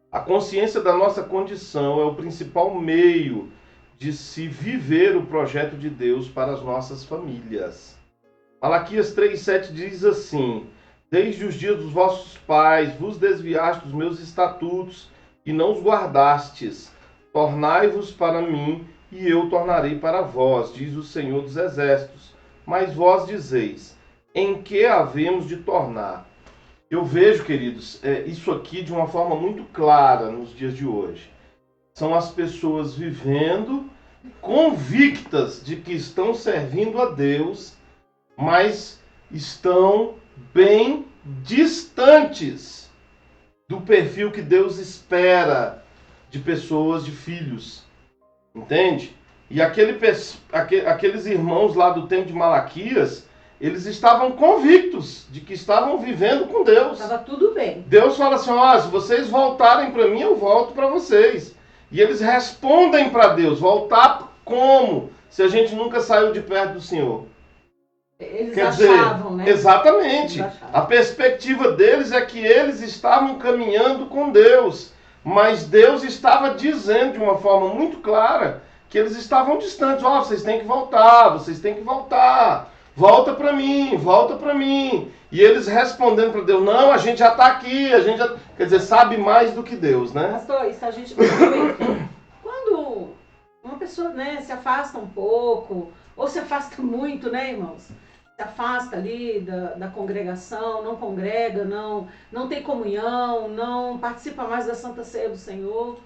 A consciência da nossa condição é o principal meio de se viver o projeto de Deus para as nossas famílias. Malaquias 3,7 diz assim: desde os dias dos vossos pais vos desviaste dos meus estatutos e não os guardastes. Tornai-vos para mim e eu tornarei para vós, diz o Senhor dos Exércitos. Mas vós dizeis, em que havemos de tornar? Eu vejo, queridos, isso aqui de uma forma muito clara nos dias de hoje. São as pessoas vivendo convictas de que estão servindo a Deus, mas estão bem distantes do perfil que Deus espera de pessoas, de filhos. Entende? E aqueles irmãos lá do tempo de Malaquias, eles estavam convictos de que estavam vivendo com Deus. Estava tudo bem. Deus fala assim, se vocês voltarem para mim, eu volto para vocês. E eles respondem para Deus, voltar como? Se a gente nunca saiu de perto do Senhor. Eles Quer achavam, dizer, né? exatamente. Eles achavam. A perspectiva deles é que eles estavam caminhando com Deus. Mas Deus estava dizendo de uma forma muito clara que eles estavam distantes. Vocês têm que voltar, vocês têm que voltar. Volta para mim, volta para mim. E eles respondendo para Deus, não, a gente já está aqui, a gente já... Quer dizer, sabe mais do que Deus, né? Pastor, isso a gente percebe. Quando uma pessoa, né, se afasta um pouco, ou se afasta muito, né, irmãos? Se afasta ali da congregação, não congrega, não tem comunhão, não participa mais da Santa Ceia do Senhor.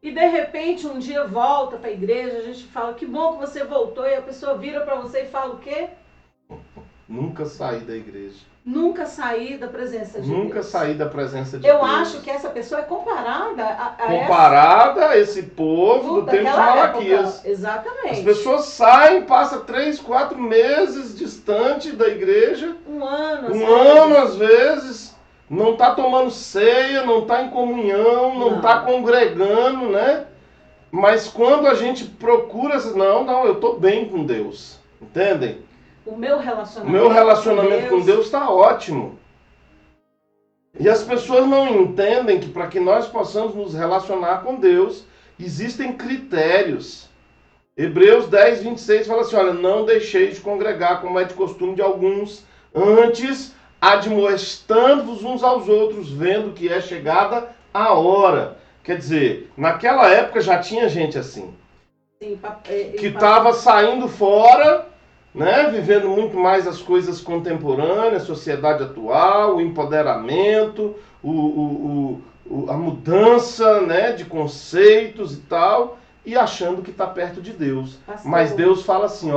E de repente um dia volta para a igreja, a gente fala, que bom que você voltou, e a pessoa vira para você e fala o quê? Nunca saí da igreja. Nunca saí da presença de Deus. Nunca saí da presença de Deus. Eu acho que essa pessoa é comparada a esse povo do tempo de Malaquias. Época. Exatamente. As pessoas saem, passam 3, 4 meses distante da igreja. Um ano Às vezes. Não está tomando ceia, não está em comunhão, não está congregando, né? Mas quando a gente procura, não, eu estou bem com Deus. Entendem? O meu relacionamento com Deus está ótimo. E as pessoas não entendem que para que nós possamos nos relacionar com Deus, existem critérios. Hebreus 10, 26 fala assim, olha, não deixeis de congregar, como é de costume de alguns, antes admoestando-vos uns aos outros, vendo que é chegada a hora. Quer dizer, naquela época já tinha gente assim. Sim, que estava saindo fora, né, vivendo muito mais as coisas contemporâneas, a sociedade atual, o empoderamento, a mudança, né, de conceitos e tal, e achando que está perto de Deus. Pastor. Mas Deus fala assim,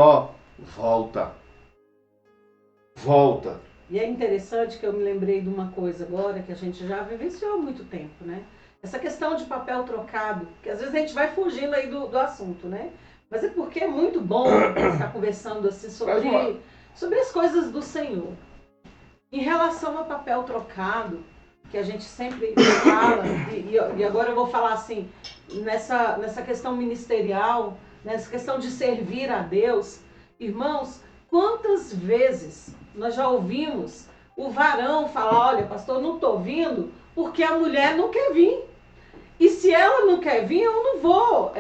volta. Volta. E é interessante que eu me lembrei de uma coisa agora, que a gente já vivenciou há muito tempo, né? Essa questão de papel trocado, que às vezes a gente vai fugindo aí do assunto, né? Mas é porque é muito bom estar conversando assim sobre as coisas do Senhor. Em relação ao papel trocado, que a gente sempre fala, e agora eu vou falar assim, nessa questão ministerial, nessa questão de servir a Deus, irmãos, quantas vezes nós já ouvimos o varão falar, olha, pastor, não estou vindo porque a mulher não quer vir. E se ela não quer vir, eu não vou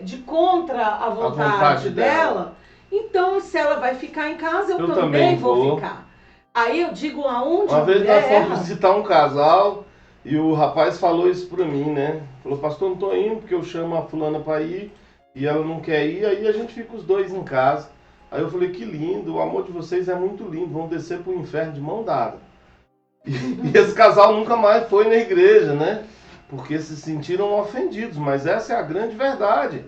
de contra a vontade dela. Então, se ela vai ficar em casa, eu também vou ficar. Aí eu digo aonde uma vez nós fomos visitar um casal e o rapaz falou isso pra mim, né? Falou, pastor, não tô indo porque eu chamo a fulana pra ir e ela não quer ir, aí a gente fica os dois em casa. Aí eu falei, que lindo, o amor de vocês é muito lindo, vão descer pro inferno de mão dada. E esse casal nunca mais foi na igreja, né? Porque se sentiram ofendidos, mas essa é a grande verdade.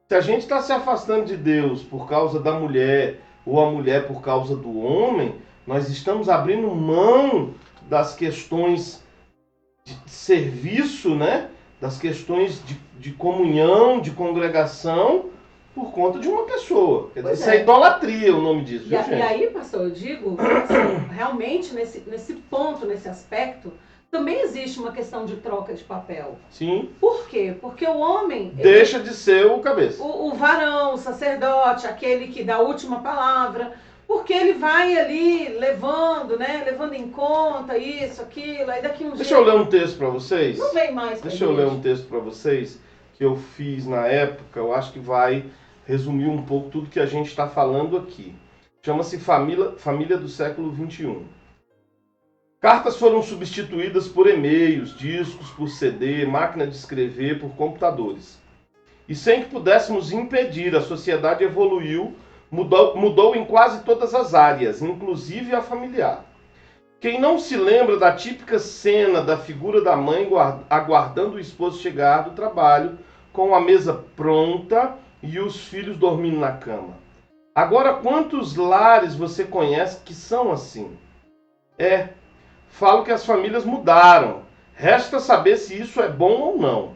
Se a gente está se afastando de Deus por causa da mulher, ou a mulher por causa do homem, nós estamos abrindo mão das questões de serviço, né? Das questões de comunhão, de congregação, por conta de uma pessoa. Isso é idolatria, o nome disso. E aí, pastor, eu digo, assim, realmente nesse ponto, nesse aspecto, também existe uma questão de troca de papel. Sim. Por quê? Porque o homem... deixa de ser o cabeça. O varão, o sacerdote, aquele que dá a última palavra, porque ele vai ali levando, né? Levando em conta isso, aquilo, aí daqui uns dias... Deixa eu ler um texto para vocês. Não vem mais pra Deixa eu ler um texto para vocês que eu fiz na época, eu acho que vai resumir um pouco tudo que a gente está falando aqui. Chama-se Família do Século XXI. Cartas foram substituídas por e-mails, discos por CD, máquina de escrever por computadores. E sem que pudéssemos impedir, a sociedade evoluiu, mudou em quase todas as áreas, inclusive a familiar. Quem não se lembra da típica cena da figura da mãe aguardando o esposo chegar do trabalho, com a mesa pronta e os filhos dormindo na cama? Agora, quantos lares você conhece que são assim? Falo que as famílias mudaram. Resta saber se isso é bom ou não.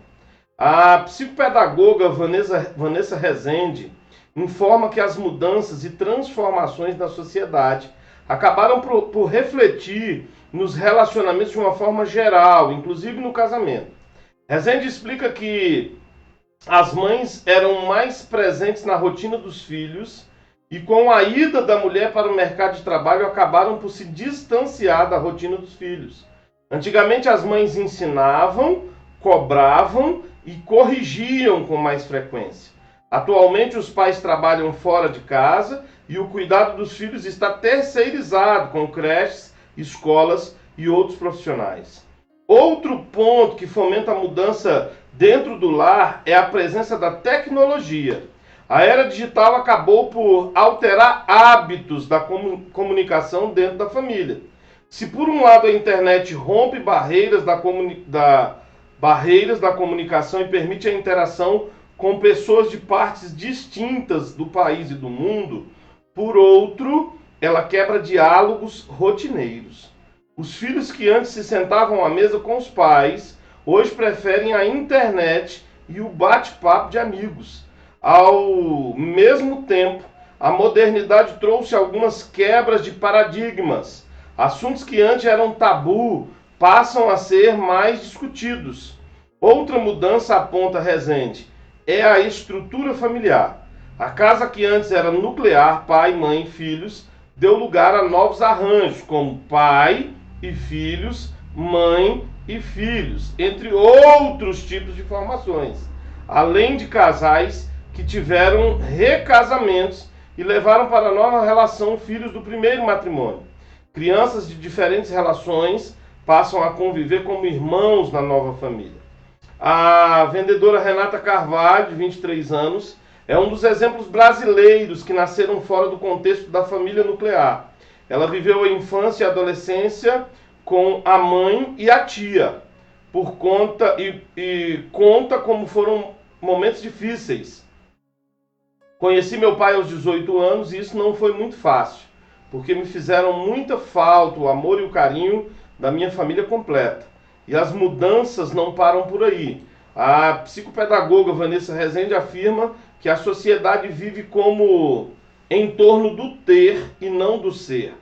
A psicopedagoga Vanessa Rezende informa que as mudanças e transformações na sociedade acabaram por refletir nos relacionamentos de uma forma geral, inclusive no casamento. Rezende explica que as mães eram mais presentes na rotina dos filhos e com a ida da mulher para o mercado de trabalho acabaram por se distanciar da rotina dos filhos. Antigamente as mães ensinavam, cobravam e corrigiam com mais frequência. Atualmente os pais trabalham fora de casa e o cuidado dos filhos está terceirizado com creches, escolas e outros profissionais. Outro ponto que fomenta a mudança dentro do lar é a presença da tecnologia. A era digital acabou por alterar hábitos da comunicação dentro da família. Se por um lado a internet rompe barreiras da comunicação e permite a interação com pessoas de partes distintas do país e do mundo, por outro, ela quebra diálogos rotineiros. Os filhos que antes se sentavam à mesa com os pais, hoje preferem a internet e o bate-papo de amigos. Ao mesmo tempo, a modernidade trouxe algumas quebras de paradigmas. Assuntos que antes eram tabu passam a ser mais discutidos. Outra mudança, aponta Rezende, é a estrutura familiar. A casa que antes era nuclear, pai, mãe e filhos, deu lugar a novos arranjos, como pai e filhos, mãe e filhos, entre outros tipos de formações, além de casais que tiveram recasamentos e levaram para a nova relação filhos do primeiro matrimônio. Crianças de diferentes relações passam a conviver como irmãos na nova família. A vendedora Renata Carvalho, de 23 anos, é um dos exemplos brasileiros que nasceram fora do contexto da família nuclear. Ela viveu a infância e a adolescência com a mãe e a tia, e conta como foram momentos difíceis. Conheci meu pai aos 18 anos e isso não foi muito fácil, porque me fizeram muita falta o amor e o carinho da minha família completa. E as mudanças não param por aí. A psicopedagoga Vanessa Rezende afirma que a sociedade vive como em torno do ter e não do ser,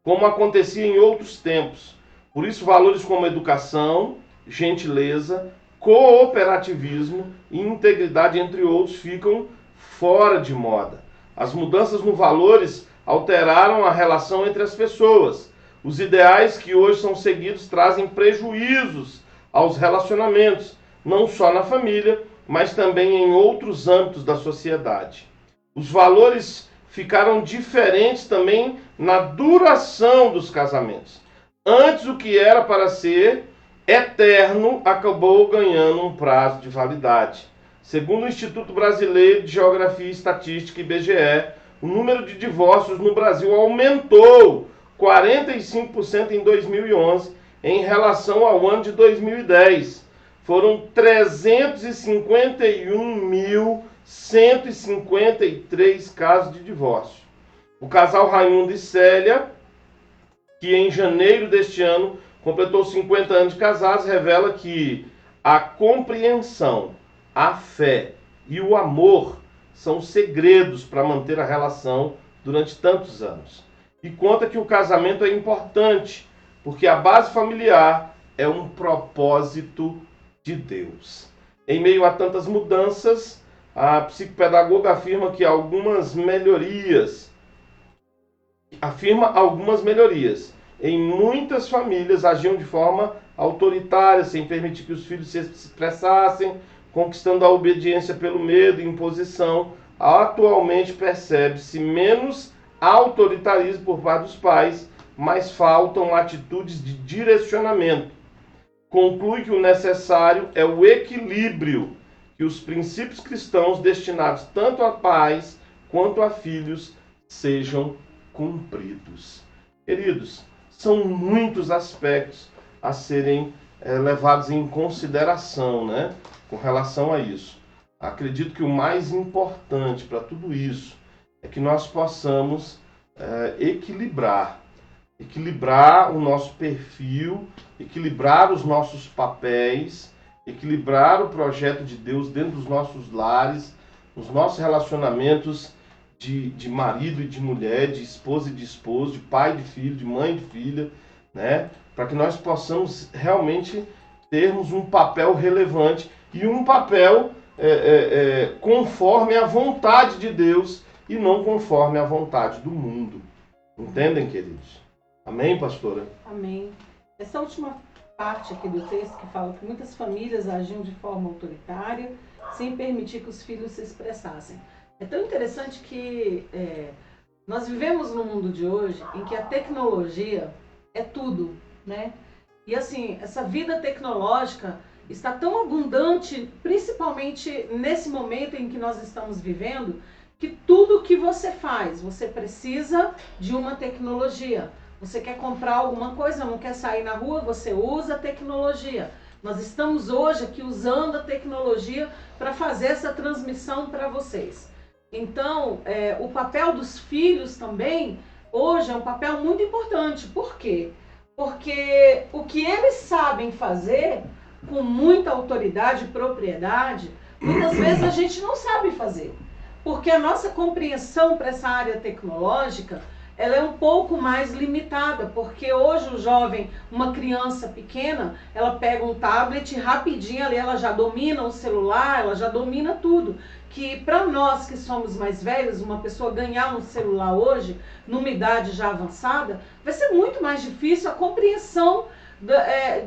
como acontecia em outros tempos. Por isso, valores como educação, gentileza, cooperativismo e integridade, entre outros, ficam fora de moda. As mudanças nos valores alteraram a relação entre as pessoas. Os ideais que hoje são seguidos trazem prejuízos aos relacionamentos, não só na família, mas também em outros âmbitos da sociedade. Os valores ficaram diferentes também na duração dos casamentos. Antes, o que era para ser eterno acabou ganhando um prazo de validade. Segundo o Instituto Brasileiro de Geografia e Estatística, IBGE, o número de divórcios no Brasil aumentou 45% em 2011 em relação ao ano de 2010. Foram 351.153 casos de divórcio. O casal Raimundo e Célia, que em janeiro deste ano completou 50 anos de casados, revela que a compreensão, a fé e o amor são segredos para manter a relação durante tantos anos. E conta que o casamento é importante, porque a base familiar é um propósito de Deus. Em meio a tantas mudanças, a psicopedagoga afirma algumas melhorias. Em muitas famílias agiam de forma autoritária, sem permitir que os filhos se expressassem, conquistando a obediência pelo medo e imposição. Atualmente percebe-se menos autoritarismo por parte dos pais, mas faltam atitudes de direcionamento. Conclui que o necessário é o equilíbrio, que os princípios cristãos destinados tanto a pais quanto a filhos sejam cumpridos. Queridos, são muitos aspectos a serem levados em consideração, né, com relação a isso. Acredito que o mais importante para tudo isso é que nós possamos equilibrar o nosso perfil, equilibrar os nossos papéis, equilibrar o projeto de Deus dentro dos nossos lares, nos nossos relacionamentos de marido e de mulher, de esposa e de esposo, de pai e de filho, de mãe e de filha, né? Para que nós possamos realmente termos um papel relevante e um papel conforme a vontade de Deus e não conforme a vontade do mundo. Entendem, queridos? Amém, pastora? Amém. Essa última parte aqui do texto que fala que muitas famílias agiam de forma autoritária, sem permitir que os filhos se expressassem. É tão interessante que nós vivemos num mundo de hoje em que a tecnologia é tudo, né? E assim, essa vida tecnológica está tão abundante, principalmente nesse momento em que nós estamos vivendo, que tudo que você faz, você precisa de uma tecnologia. Você quer comprar alguma coisa, não quer sair na rua, você usa a tecnologia. Nós estamos hoje aqui usando a tecnologia para fazer essa transmissão para vocês. Então, o papel dos filhos também, hoje, é um papel muito importante. Por quê? Porque o que eles sabem fazer, com muita autoridade e propriedade, muitas vezes a gente não sabe fazer. Porque a nossa compreensão para essa área tecnológica, ela é um pouco mais limitada, porque hoje o jovem, uma criança pequena, ela pega um tablet rapidinho ali, ela já domina o celular, ela já domina tudo. Que para nós que somos mais velhos, uma pessoa ganhar um celular hoje, numa idade já avançada, vai ser muito mais difícil a compreensão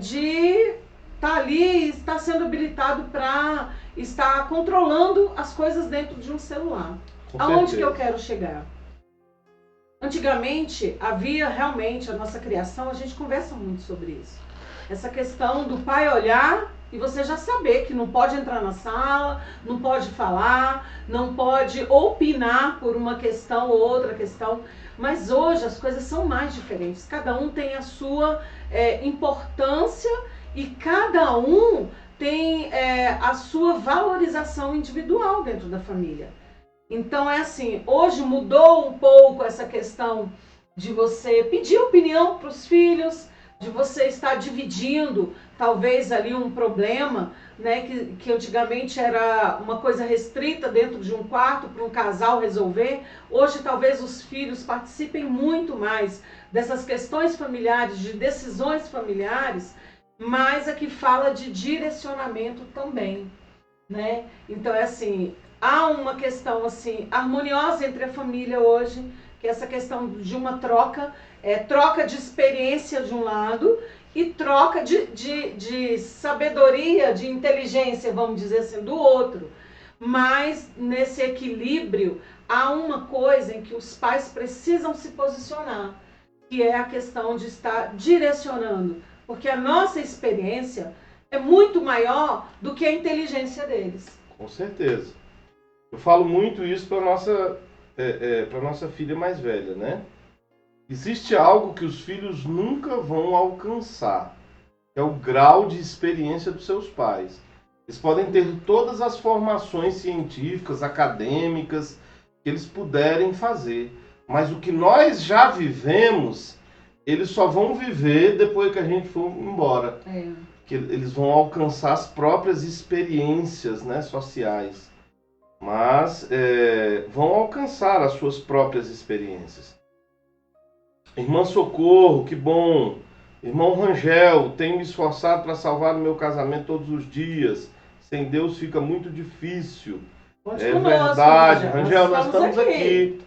de estar ali, estar sendo habilitado para estar controlando as coisas dentro de um celular. Aonde que eu quero chegar? Antigamente, havia realmente a nossa criação, a gente conversa muito sobre isso. Essa questão do pai olhar e você já saber que não pode entrar na sala, não pode falar, não pode opinar por uma questão ou outra questão. Mas hoje as coisas são mais diferentes. Cada um tem a sua importância e cada um tem a sua valorização individual dentro da família. Então é assim, hoje mudou um pouco essa questão de você pedir opinião para os filhos, de você estar dividindo talvez ali um problema, né, que antigamente era uma coisa restrita dentro de um quarto para um casal resolver. Hoje talvez os filhos participem muito mais dessas questões familiares, de decisões familiares, mas aqui fala de direcionamento também, né? Então é assim, há uma questão assim harmoniosa entre a família hoje, que é essa questão de uma troca de experiência de um lado e troca de sabedoria, de inteligência, vamos dizer assim, do outro. Mas nesse equilíbrio há uma coisa em que os pais precisam se posicionar, que é a questão de estar direcionando, porque a nossa experiência é muito maior do que a inteligência deles. Com certeza. Eu falo muito isso para nossa filha mais velha, né? Existe algo que os filhos nunca vão alcançar, que é o grau de experiência dos seus pais. Eles podem ter todas as formações científicas, acadêmicas, que eles puderem fazer, mas o que nós já vivemos, eles só vão viver depois que a gente for embora. Que eles vão alcançar as próprias experiências, né, sociais, mas vão alcançar as suas próprias experiências. Irmã Socorro, que bom. Irmão Rangel, tenho me esforçado para salvar o meu casamento todos os dias. Sem Deus fica muito difícil. Conte é conosco, verdade. Rangel, nós estamos aqui.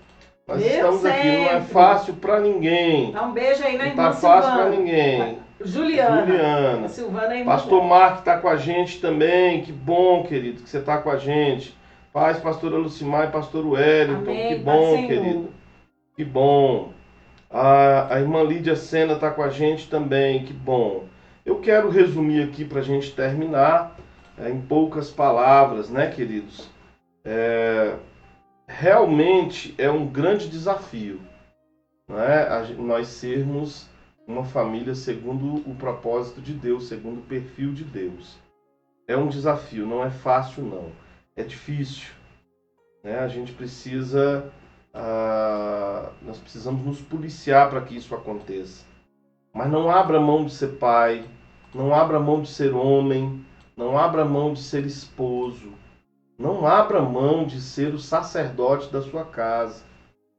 Nós Deus estamos aqui. Não é sempre. fácil para ninguém. Dá um beijo aí na Não irmã está fácil Silvana. para ninguém. Juliana. A Silvana é irmã Pastor dela. Mark está com a gente também. Que bom, querido, que você está com a gente. Paz, pastora Lucimar e pastor Wellington. Amém, Que bom, Senhor. querido. Que bom. A irmã Lídia Sena está com a gente também. Que bom. Eu quero resumir aqui para a gente terminar em poucas palavras, né, queridos? Realmente é um grande desafio, né, nós sermos uma família segundo o propósito de Deus, segundo o perfil de Deus. É um desafio, não é fácil não, é difícil, né? A gente precisa nós precisamos nos policiar para que isso aconteça. Mas não abra mão de ser pai, não abra mão de ser homem, não abra mão de ser esposo, não abra mão de ser o sacerdote da sua casa.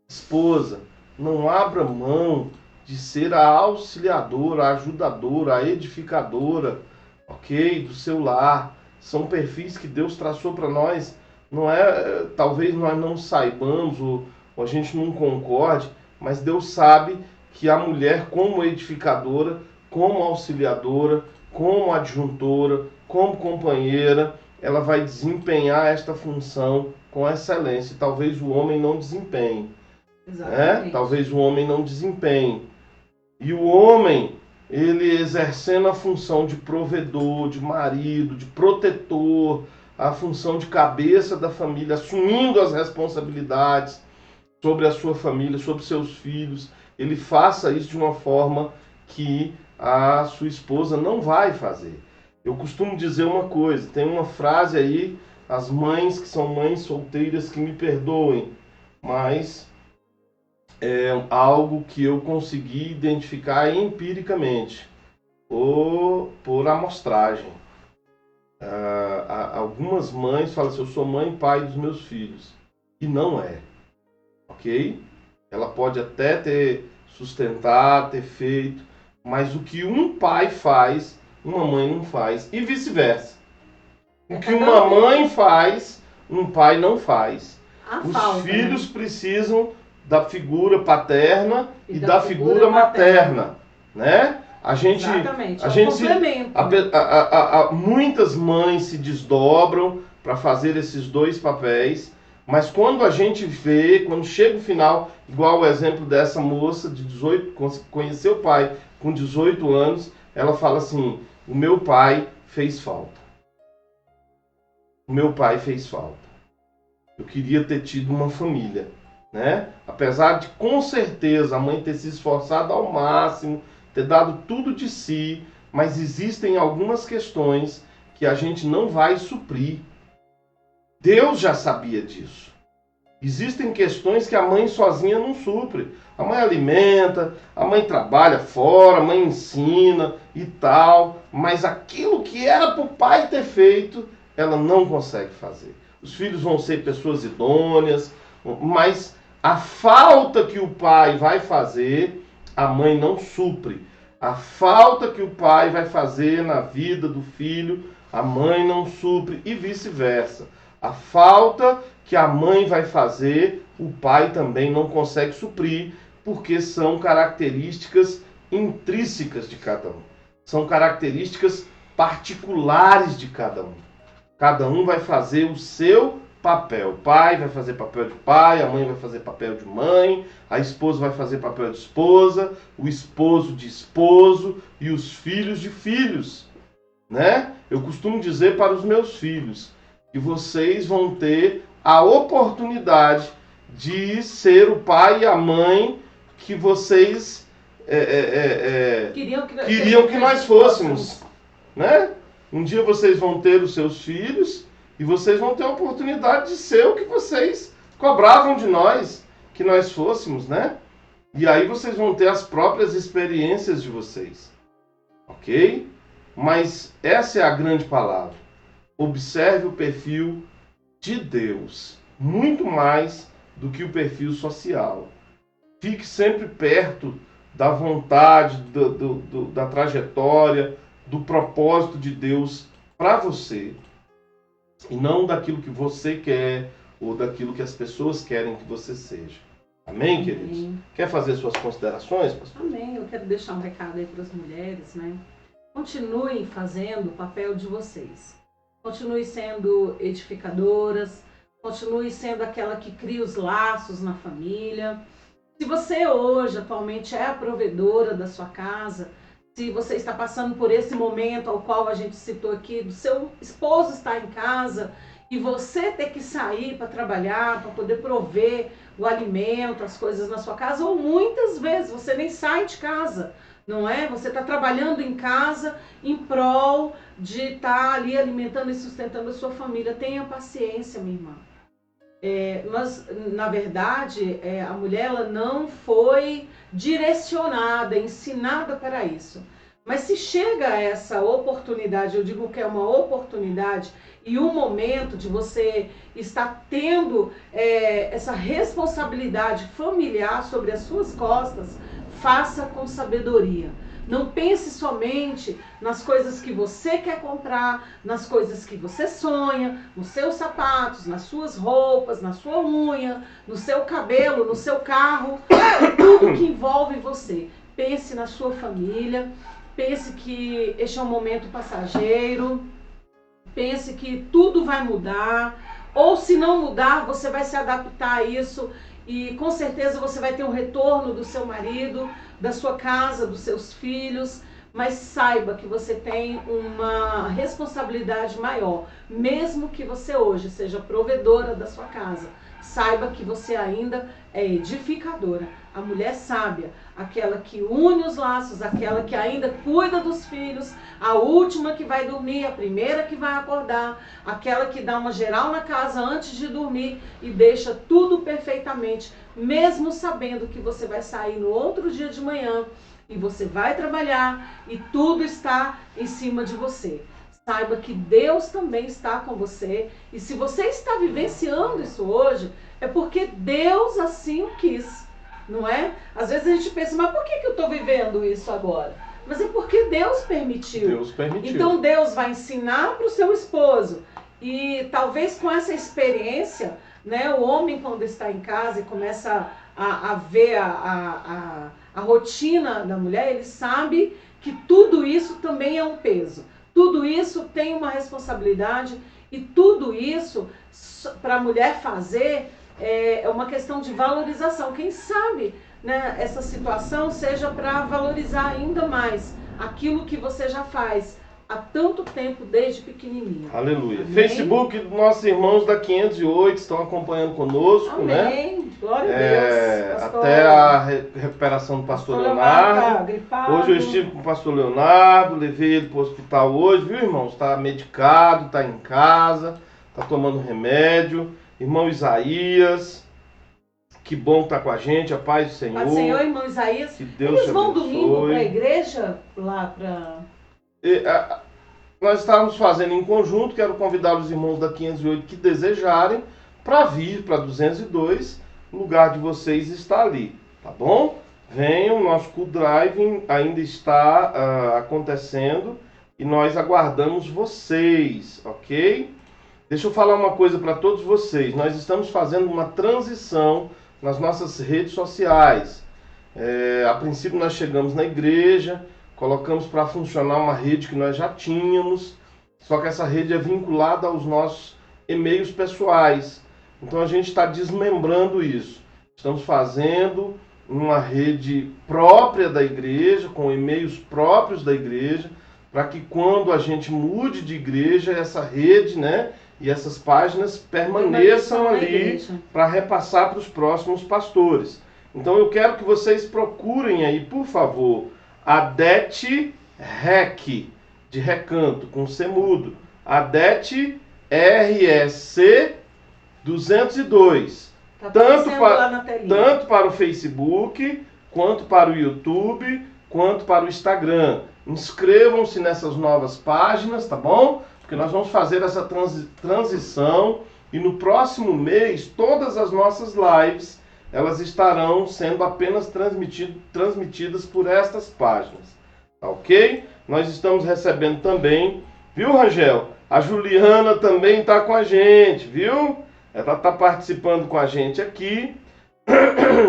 Esposa, não abra mão de ser a auxiliadora, a ajudadora, a edificadora, ok? Do seu lar. São perfis que Deus traçou para nós. Não é, talvez nós não saibamos ou a gente não concorde, mas Deus sabe que a mulher, como edificadora, como auxiliadora, como adjuntora, como companheira, ela vai desempenhar esta função com excelência. E talvez o homem não desempenhe. Exatamente. Talvez o homem não desempenhe. E o homem, ele exercendo a função de provedor, de marido, de protetor, a função de cabeça da família, assumindo as responsabilidades sobre a sua família, sobre seus filhos, ele faça isso de uma forma que a sua esposa não vai fazer. Eu costumo dizer uma coisa, tem uma frase aí, as mães que são mães solteiras que me perdoem, mas é algo que eu consegui identificar empiricamente, ou por amostragem. Algumas mães falam assim, eu sou mãe e pai dos meus filhos. E não é. Ok? Ela pode até ter sustentado, ter feito, mas o que um pai faz, uma mãe não faz. E vice-versa. O que uma mãe faz, um pai não faz. Os filhos precisam da figura paterna e da figura materna, né? Exatamente, complemento. Muitas mães se desdobram para fazer esses dois papéis, mas quando a gente vê, quando chega o final, igual o exemplo dessa moça de 18, conheceu o pai com 18 anos, ela fala assim, o meu pai fez falta. O meu pai fez falta. Eu queria ter tido uma família, né? Apesar de, com certeza, a mãe ter se esforçado ao máximo, ter dado tudo de si, mas existem algumas questões que a gente não vai suprir. Deus já sabia disso. Existem questões que a mãe sozinha não supre. A mãe alimenta, a mãe trabalha fora, a mãe ensina e tal, mas aquilo que era para o pai ter feito, ela não consegue fazer. Os filhos vão ser pessoas idôneas, mas a falta que o pai vai fazer, a mãe não supre. A falta que o pai vai fazer na vida do filho, a mãe não supre, e vice-versa. A falta que a mãe vai fazer, o pai também não consegue suprir, porque são características intrínsecas de cada um. São características particulares de cada um. Cada um vai fazer o seu papel. O pai vai fazer papel de pai, a mãe vai fazer papel de mãe, a esposa vai fazer papel de esposa, o esposo de esposo e os filhos de filhos, né? Eu costumo dizer para os meus filhos que vocês vão ter a oportunidade de ser o pai e a mãe que vocês queriam que nós fôssemos, né? Um dia vocês vão ter os seus filhos e vocês vão ter a oportunidade de ser o que vocês cobravam de nós, que nós fôssemos, né? E aí vocês vão ter as próprias experiências de vocês, ok? Mas essa é a grande palavra. Observe o perfil de Deus, muito mais do que o perfil social. Fique sempre perto da vontade, da trajetória, do propósito de Deus para você. E não daquilo que você quer ou daquilo que as pessoas querem que você seja. Amém, queridos? Amém. Quer fazer suas considerações, pastor? Amém. Eu quero deixar um recado aí para as mulheres, né? Continuem fazendo o papel de vocês. Continuem sendo edificadoras. Continue sendo aquela que cria os laços na família. Se você hoje, atualmente, é a provedora da sua casa, se você está passando por esse momento ao qual a gente citou aqui, do seu esposo estar em casa e você ter que sair para trabalhar, para poder prover o alimento, as coisas na sua casa, ou muitas vezes você nem sai de casa, não é? Você está trabalhando em casa em prol de estar ali alimentando e sustentando a sua família. Tenha paciência, minha irmã. Mas, na verdade, a mulher ela não foi direcionada, ensinada para isso. Mas se chega a essa oportunidade, eu digo que é uma oportunidade e um momento de você estar tendo essa responsabilidade familiar sobre as suas costas, faça com sabedoria. Não pense somente nas coisas que você quer comprar, nas coisas que você sonha, nos seus sapatos, nas suas roupas, na sua unha, no seu cabelo, no seu carro, tudo que envolve você. Pense na sua família, pense que este é um momento passageiro, pense que tudo vai mudar, ou se não mudar, você vai se adaptar a isso e com certeza você vai ter um retorno do seu marido, da sua casa, dos seus filhos, mas saiba que você tem uma responsabilidade maior, mesmo que você hoje seja provedora da sua casa, saiba que você ainda é edificadora. A mulher sábia, aquela que une os laços, aquela que ainda cuida dos filhos, a última que vai dormir, a primeira que vai acordar, aquela que dá uma geral na casa antes de dormir e deixa tudo perfeitamente, mesmo sabendo que você vai sair no outro dia de manhã e você vai trabalhar e tudo está em cima de você. Saiba que Deus também está com você e se você está vivenciando isso hoje, é porque Deus assim o quis, não é? Às vezes a gente pensa, mas por que eu estou vivendo isso agora? Mas é porque Deus permitiu. Deus permitiu. Então Deus vai ensinar para o seu esposo e talvez com essa experiência, né, o homem quando está em casa e começa a ver a rotina da mulher, ele sabe que tudo isso também é um peso. Tudo isso tem uma responsabilidade e tudo isso para a mulher fazer é uma questão de valorização. Quem sabe, né, essa situação seja para valorizar ainda mais aquilo que você já faz há tanto tempo, desde pequenininha. Aleluia. Amém? Facebook, nossos irmãos da 508 estão acompanhando conosco, né? Amém. Glória a Deus. Pastor, até a recuperação do pastor Leonardo. Tá gripado. Hoje eu estive com o pastor Leonardo, levei ele para o hospital hoje, viu, irmãos? Está medicado, está em casa, está tomando remédio. Irmão Isaías, que bom estar com a gente, a paz do Senhor. Paz do Senhor, irmão Isaías. Que Deus Eles te vão abençoe. domingo para a igreja, lá para... Nós estávamos fazendo em conjunto, quero convidar os irmãos da 508 que desejarem para vir para 202, o lugar de vocês está ali, tá bom? Venham, nosso culto driving ainda está acontecendo e nós aguardamos vocês, ok? Deixa eu falar uma coisa para todos vocês, nós estamos fazendo uma transição nas nossas redes sociais. A princípio nós chegamos na igreja, colocamos para funcionar uma rede que nós já tínhamos, só que essa rede é vinculada aos nossos e-mails pessoais. Então a gente está desmembrando isso. Estamos fazendo uma rede própria da igreja, com e-mails próprios da igreja, para que quando a gente mude de igreja, essa rede, né, e essas páginas permaneçam ali para repassar para os próximos pastores. Então eu quero que vocês procurem aí, por favor, Adete Rec, de recanto, com C mudo. Adete REC 202. Tá tanto para o Facebook, quanto para o YouTube, quanto para o Instagram. Inscrevam-se nessas novas páginas, tá bom? Porque nós vamos fazer essa transição e no próximo mês todas as nossas lives elas estarão sendo apenas transmitidas por estas páginas, tá ok? Nós estamos recebendo também, viu, Rangel? A Juliana também está com a gente, viu? Ela está participando com a gente aqui.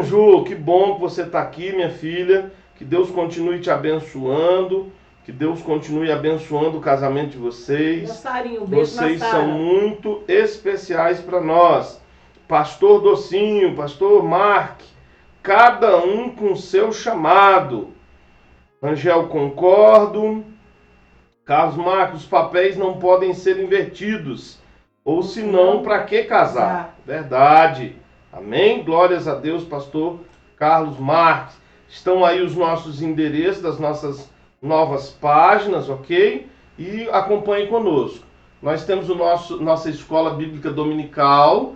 Ju, que bom que você está aqui, minha filha. Que Deus continue te abençoando. Que Deus continue abençoando o casamento de vocês. Gostarinho, um beijo vocês na são muito especiais para nós. Pastor Docinho, Pastor Mark, cada um com seu chamado. Angel, concordo. Carlos Marcos, os papéis não podem ser invertidos. Ou senão, para que casar? Verdade. Amém? Glórias a Deus, Pastor Carlos Marques. Estão aí os nossos endereços das nossas novas páginas, ok? E acompanhe conosco. Nós temos nossa escola bíblica dominical,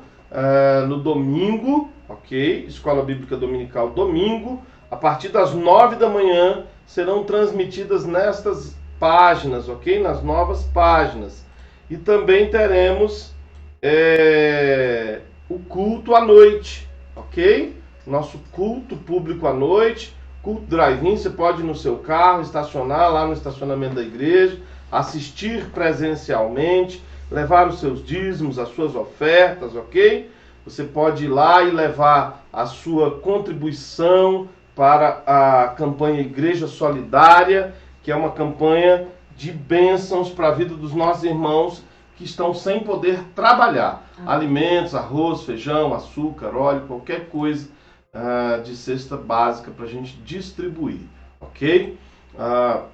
no domingo, ok? Escola Bíblica Dominical domingo, a partir das 9 da manhã, serão transmitidas nestas páginas, ok? Nas novas páginas. E também teremos o culto à noite, ok? Nosso culto público à noite, culto drive-in, você pode ir no seu carro, estacionar lá no estacionamento da igreja, assistir presencialmente, levar os seus dízimos, as suas ofertas, ok? Você pode ir lá e levar a sua contribuição para a campanha Igreja Solidária, que é uma campanha de bênçãos para a vida dos nossos irmãos que estão sem poder trabalhar. Alimentos, arroz, feijão, açúcar, óleo, qualquer coisa de cesta básica para a gente distribuir, ok?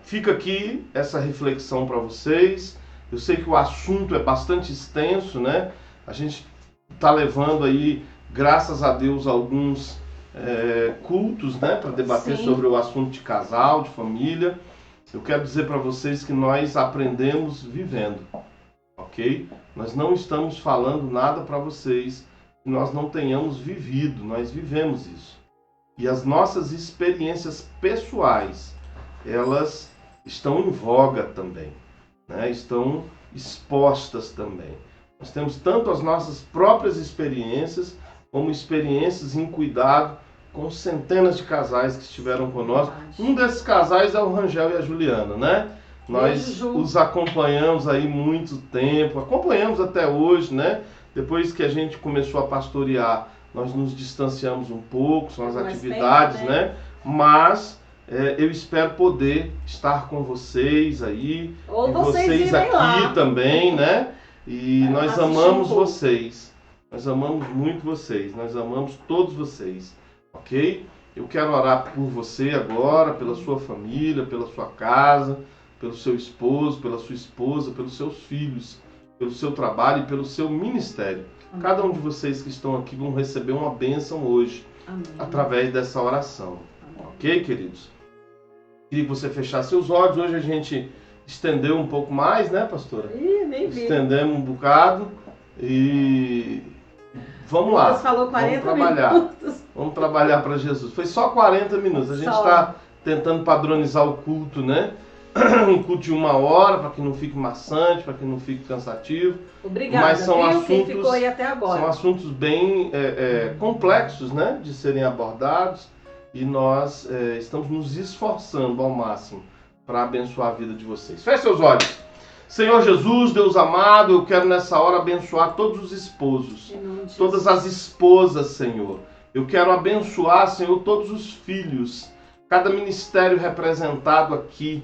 Fica aqui essa reflexão para vocês. Eu sei que o assunto é bastante extenso, né? A gente está levando aí, graças a Deus, alguns cultos, né? Para debater sobre o assunto de casal, de família. Eu quero dizer para vocês que nós aprendemos vivendo, ok? Nós não estamos falando nada para vocês que nós não tenhamos vivido, nós vivemos isso. E as nossas experiências pessoais, elas estão em voga também, né? Estão expostas também. Nós temos tanto as nossas próprias experiências, como experiências em cuidado com centenas de casais que estiveram conosco. Um desses casais é o Rangel e a Juliana, né? Nós os acompanhamos aí muito tempo, acompanhamos até hoje, né? Depois que a gente começou a pastorear, nós nos distanciamos um pouco, são as atividades, né? Mas eu espero poder estar com vocês aí, ou e vocês aqui lá também, né? E nós amamos vocês, nós amamos muito vocês, nós amamos todos vocês, ok? Eu quero orar por você agora, pela sua família, pela sua casa, pelo seu esposo, pela sua esposa, pelos seus filhos, pelo seu trabalho e pelo seu ministério. Amém. Cada um de vocês que estão aqui vão receber uma bênção hoje, amém, através dessa oração. Amém. Ok, queridos? Queria que você fechasse seus olhos. Hoje a gente estendeu um pouco mais, né, pastora? Nem vi. Estendemos um bocado e vamos lá. Você falou 40 vamos trabalhar. Minutos. Vamos trabalhar para Jesus. Foi só 40 minutos. A gente está tentando padronizar o culto, né? Um culto de 1 hora, para que não fique maçante, para que não fique cansativo. Obrigada, mas são assuntos, quem ficou aí até agora. São assuntos bem complexos, né, de serem abordados, e nós estamos nos esforçando ao máximo para abençoar a vida de vocês. Feche seus olhos. Senhor Jesus, Deus amado, eu quero nessa hora abençoar todos os esposos, todas as esposas, Senhor. Eu quero abençoar, Senhor, todos os filhos, cada ministério representado aqui.